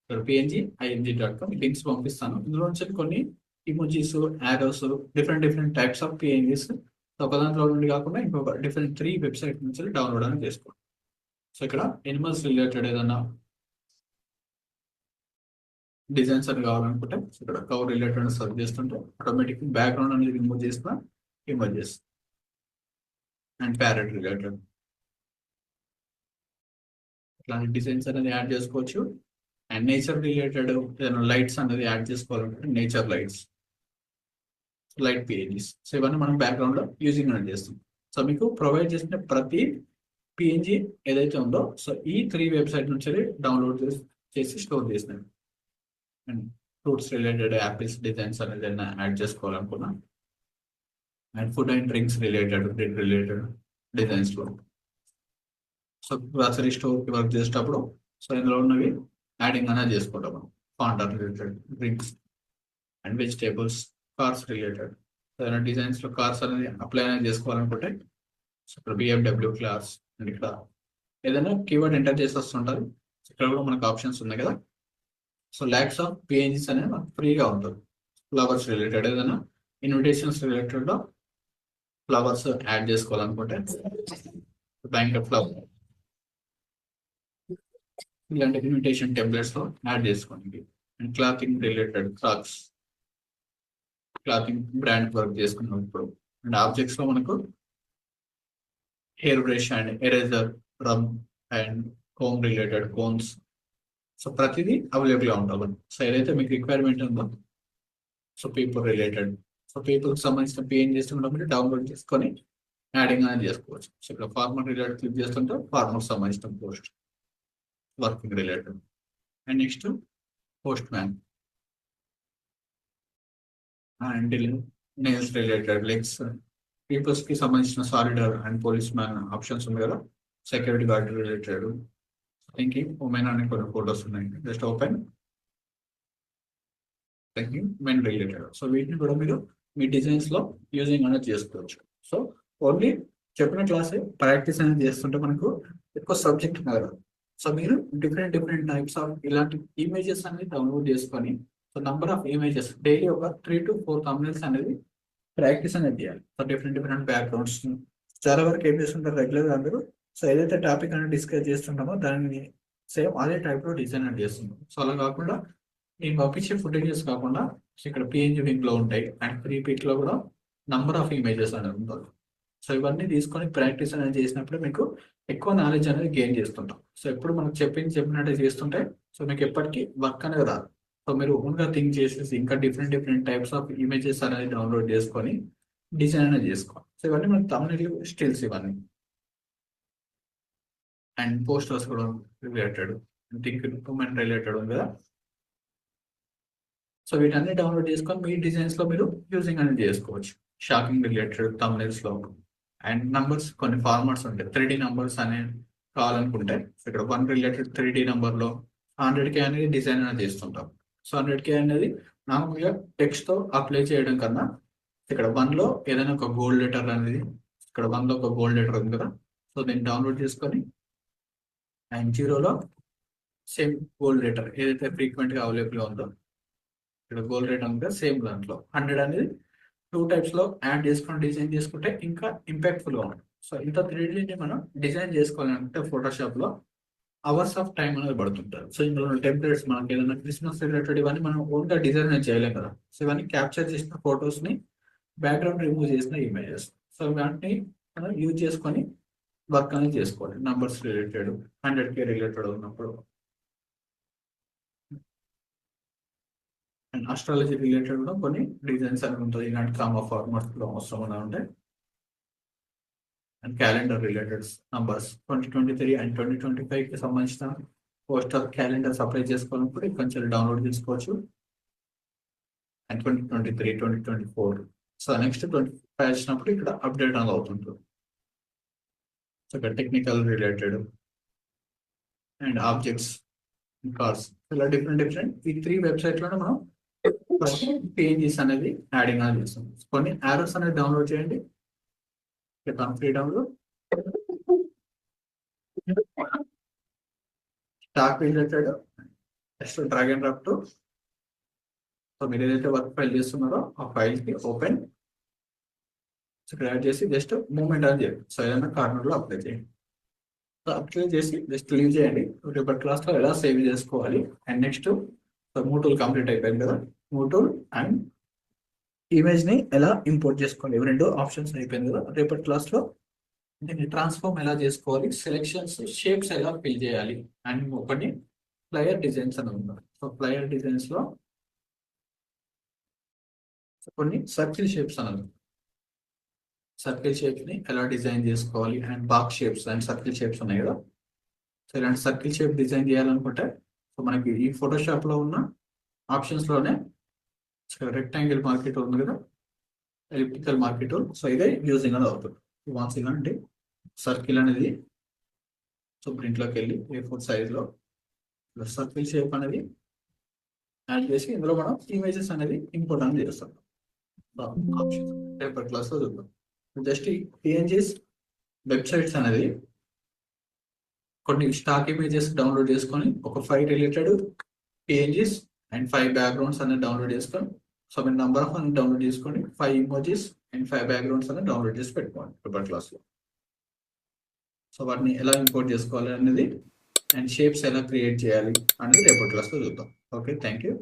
ఇక్కడ png.com లింక్స్ పంపిస్తాను. ఇందులో నుంచి కొన్ని emojis, arrows, different types of PNGs ఒక దాంట్లో నుండి కాకుండా ఇంకొక డిఫరెంట్ 3 వెబ్సైట్ నుంచి డౌన్లోడ్ అనేది చేసుకోండి. సో ఇక్కడ ఎనిమల్స్ రిలేటెడ్ ఏదైనా డిజైన్స్ అని కావాలనుకుంటే ఇక్కడ కవర్ రిలేటెడ్ సర్చ్ చేస్తుంటే ఆటోమేటిక్ బ్యాక్గ్రౌండ్ అనేది రిమూవ్ చేసిన ఇమేజెస్ అండ్ ప్యారెట్ రిలేటెడ్ ఇట్లాంటి డిజైన్స్ అనేది యాడ్ చేసుకోవచ్చు. అండ్ నేచర్ రిలేటెడ్ ఏదైనా లైట్స్ అనేది యాడ్ చేసుకోవాలంటే nature lights, light PNGs. So ఇవన్నీ మనం బ్యాక్గ్రౌండ్ లో యూజింగ్ అనేది చేస్తాం. సో మీకు ప్రొవైడ్ చేసిన ప్రతి పిఎన్జీ ఏదైతే ఉందో సో ఈ 3 వెబ్సైట్ నుంచి డౌన్లోడ్ చేసి స్టోర్ చేసినాయి. And fruits related apples designs అనేది యాడ్ చేసుకోవాలనుకున్నా and food and drinks related designs లో సో గ్రాసరీ స్టోర్ కి వర్క్ చేసేటప్పుడు సో ఇందులో ఉన్నవి యాడింగ్ అనేది చేసుకుంటాం మనం. Fanta related drinks and vegetables, cars related ఏదైనా డిజైన్స్ లో కార్స్ అనేది అప్లై అనేది చేసుకోవాలనుకుంటే సో ఇక్కడ BMW క్లాస్ అండ్ ఇక్కడ ఏదైనా కీవర్డ్ ఎంటర్ చేసి వస్తుంటారు. ఇక్కడ కూడా మనకు ఆప్షన్స్ ఉన్నాయి కదా. సో ల్యాక్స్ ఆఫ్ పిఎన్జీస్ అనేది మనకు ఫ్రీగా ఉంటుంది. ఫ్లవర్స్ రిలేటెడ్ ఏదైనా ఇన్విటేషన్స్ రిలేటెడ్ లో ఫ్లవర్స్ యాడ్ చేసుకోవాలనుకుంటే బ్యాంక్ ఫ్లవర్ ఇలాంటి ఇన్విటేషన్ టెంప్లెట్స్ లో యాడ్ చేసుకోండి. And clothing related clothing brand work చేసుకున్నప్పుడు అండ్ ఆబ్జెక్ట్స్ లో మనకు hair brush and eraser, rub and comb related cones so ప్రతిదీ అవైలబుల్ గా ఉంటుంది. సో ఏదైతే మీకు రిక్వైర్మెంట్ ఉందో సో పీపుల్ రిలేటెడ్ సో పీపుల్కి సంబంధించిన పిఎన్జీస్ ఉన్నప్పుడు డౌన్లోడ్ చేసుకొని యాడింగ్ అనేది చేసుకోవచ్చు. సో ఇక్కడ ఫార్మర్ రిలేటెడ్ క్లిక్ చేస్తుంటే ఫార్మర్ సంబంధించిన post working related and next postman and nails related legs peoples కి సంబంధించిన soldier and policeman options ఉంది కదా. Security guard related thinking women అనే కొన్ని ఫోటోస్ ఉన్నాయి. Just open thinking men related so వీటిని కూడా మీరు మీ డిజైన్స్ లో యూజింగ్ అనేది చేసుకోవచ్చు. సో ఓన్లీ చెప్పిన క్లాసే ప్రాక్టీస్ అనేది చేస్తుంటే మనకు ఎక్కువ సబ్జెక్ట్ కదా. సో మీరు డిఫరెంట్ టైప్స్ ఆఫ్ ఇలాంటి ఇమేజెస్ అనేది డౌన్లోడ్ చేసుకొని so number of images daily ఒక 3 to 4 thumbnails అనేది ప్రాక్టీస్ అనేది చేయాలి. సో డిఫరెంట్ బ్యాక్గ్రౌండ్స్ చాలా వరకు ఏం చేస్తుంటారు రెగ్యులర్ అందరూ సో ఏదైతే టాపిక్ అనేది డిస్కస్ చేస్తుంటామో దాన్ని సేమ్ అదే టైప్ లో డిజైన్ అనేది చేస్తుంటాం. సో అలా కాకుండా నేను పంపించే ఫుటేజెస్ కాకుండా ఇక్కడ పిఎన్జీ వింగ్ లో ఉంటాయి అండ్ 3 పిక్ లో కూడా నంబర్ ఆఫ్ ఇమేజెస్ అనేది ఉంటుంది. సో ఇవన్నీ తీసుకొని ప్రాక్టీస్ అనేది చేసినప్పుడు మీకు ఎక్కువ నాలెడ్జ్ అనేది గెయిన్ చేస్తుంటాం. సో ఎప్పుడు మనకు చెప్పినట్టు చేస్తుంటే సో మీకు ఎప్పటికీ వర్క్ అనేది రాదు. సో మీరు ఓన్గా థింక్ చేసేసి ఇంకా డిఫరెంట్ టైప్స్ ఆఫ్ ఇమేజెస్ అనేది డౌన్లోడ్ చేసుకొని డిజైన్ అనేది చేసుకోవాలి. సో ఇవన్నీ మనకు తమిళ స్టిల్స్ ఇవన్నీ అండ్ పోస్టర్స్ కూడా రిలేటెడ్ థింక్ ఉమెన్ రిలేటెడ్ ఉంది కదా. సో వీటన్ని డౌన్లోడ్ చేసుకొని మీ డిజైన్స్ లో మీరు యూజింగ్ అనేది చేసుకోవచ్చు. షాకింగ్ రిలేటెడ్ తమిళస్ లో అండ్ నంబర్స్ కొన్ని ఫార్మాట్స్ ఉంటాయి. 3D నంబర్స్ అనేది కావాలనుకుంటే ఇక్కడ 1 రిలేటెడ్ 3D నంబర్ లో 100K అనేది డిజైన్ అనేది చేస్తుంటాం. సో 100K అనేది నార్మల్గా టెక్స్ట్ తో అప్లై చేయడం కన్నా ఇక్కడ 1 లో ఏదైనా ఒక గోల్డ్ లెటర్ అనేది ఇక్కడ 1 లో ఒక గోల్డ్ లెటర్ ఉంది కదా. సో దీన్ని డౌన్లోడ్ చేసుకొని అండ్ 0లో సేమ్ గోల్డ్ లెటర్ ఏదైతే ఫ్రీక్వెంట్ గా అవైలబుల్ గా ఉందో ఇక్కడ గోల్డ్ రేట్ ఉంది సేమ్ దాంట్లో 100 అనేది 2 types లో యాడ్ చేసుకొని డిజైన్ చేసుకుంటే ఇంకా ఇంపాక్ట్ఫుల్ గా ఉంటుంది. సో ఇంత 3D మనం డిజైన్ చేసుకోవాలంటే ఫోటోషాప్ లో అవర్స్ ఆఫ్ టైం అనేది పడుతుంటారు. సో ఇందులో టెంప్లెట్స్ మనకి ఏదైనా క్రిస్మస్ రిలేటెడ్ ఇవన్నీ మనం ఓన్ గా డిజైన్ అనేది చేయలేం కదా. సో ఇవన్నీ క్యాప్చర్ చేసిన ఫొటోస్ ని బ్యాక్గ్రౌండ్ రిమూవ్ చేసిన ఇమేజెస్ సో వాటిని మనం యూజ్ చేసుకొని వర్క్ అనేది చేసుకోవాలి. నంబర్స్ రిలేటెడ్ 100K రిలేటెడ్ ఉన్నప్పుడు అండ్ ఆస్ట్రాలజీ రిలేటెడ్ కూడా కొన్ని డిజైన్స్ అనేవి ఉంటుంది. ఇలాంటి కామా ఫార్మాట్స్ లో అవసరం ఉంటాయి. And calendar related numbers 2023 and 2025 కి సంబంధించిన పోస్టర్ క్యాలెండర్స్ అప్లై చేసుకోవాలన్నప్పుడు ఇక్కడ నుంచి డౌన్లోడ్ చేసుకోవచ్చు. అండ్ 2023 2024 సో నెక్స్ట్ 25 వచ్చినప్పుడు ఇక్కడ అప్డేట్ అనేది అవుతుంటుంది. సో ఇక్కడ technical related and objects cars ఇలా డిఫరెంట్ ఈ 3 వెబ్సైట్ లోనే మనం పేజెస్ అనేది యాడింగ్ అనేది చేస్తాం. కొన్ని యారోస్ అనేది డౌన్లోడ్ చేయండి. Free download stock related just drag and drop to, so మీరు ఏదైతే వర్క్ ఫైల్ చేస్తున్నారో ఆ ఫైల్ కి ఓపెన్ యాడ్ చేసి జస్ట్ మూవ్మెంట్ అని చేయండి. సో ఏదైనా కార్నర్ లో అప్లై చేయండి. సో అప్లై చేసి జస్ట్ లీవ్ చేయండి. రేపటి క్లాస్ లో ఎలా సేవ్ చేసుకోవాలి and next move tool complete అయిపోయింది కదా, మూవ్ టూల్ అండ్ ఇమేజ్ ని ఎలా ఇంపోర్ట్ చేసుకోవాలి, ఇవి రెండు ఆప్షన్స్ అయిపోయింది కదా. రేపటి క్లాస్ లో దీన్ని ట్రాన్స్ఫార్మ్ ఎలా చేసుకోవాలి, సెలెక్షన్స్ షేప్స్ ఎలా ఫిల్ చేయాలి అండ్ ఒకటి ప్లేయర్ డిజైన్స్ అని ఉన్నారు. సో ప్లేయర్ డిజైన్స్ లో కొన్ని సర్కిల్ షేప్స్ అన్నది, సర్కిల్ షేప్స్ ని ఎలా డిజైన్ చేసుకోవాలి and box shapes and circle shapes ఉన్నాయి కదా. సో ఇలాంటి సర్కిల్ షేప్ డిజైన్ చేయాలనుకుంటే సో మనకి ఈ ఫోటోషాప్ లో ఉన్న ఆప్షన్స్ లోనే రెక్టాంగిల్ మార్కెట్ ఉంది కదా, ఎలిప్టికల్ మార్కెట్, సో ఇదే యూజింగ్ అనేది అవుతుంది. వన్స్ ఇలాంటి సర్కిల్ అనేది సో ప్రింట్లోకి వెళ్ళి A4 సైజ్లో సర్కిల్ షేప్ అనేది యాడ్ చేసి ఇందులో మనం ఇమేజెస్ అనేది ఇంపోర్ట్ అనేది చేస్తాం. పేపర్ క్లాస్లో చూద్దాం. జస్ట్ PNGs వెబ్సైట్స్ అనేది కొన్ని స్టాక్ ఇమేజెస్ డౌన్లోడ్ చేసుకొని ఒక 5 రిలేటెడ్ PNGs అండ్ 5 బ్యాక్గ్రౌండ్స్ అనేది డౌన్లోడ్ చేసుకొని, సో మీరు నంబర్ ఆఫ్ అనేది డౌన్లోడ్ చేసుకొని 5 ఇమోజెస్ అండ్ 5 బ్యాక్గ్రౌండ్స్ అనేది డౌన్లోడ్ చేసి పెట్టుకోండి పేపర్ క్లాస్లో. సో వాటిని ఎలా ఇంపోర్ట్ చేసుకోవాలి అనేది అండ్ షేప్స్ ఎలా క్రియేట్ చేయాలి అనేది రేపటి క్లాస్లో చూద్దాం. Okay, thank you.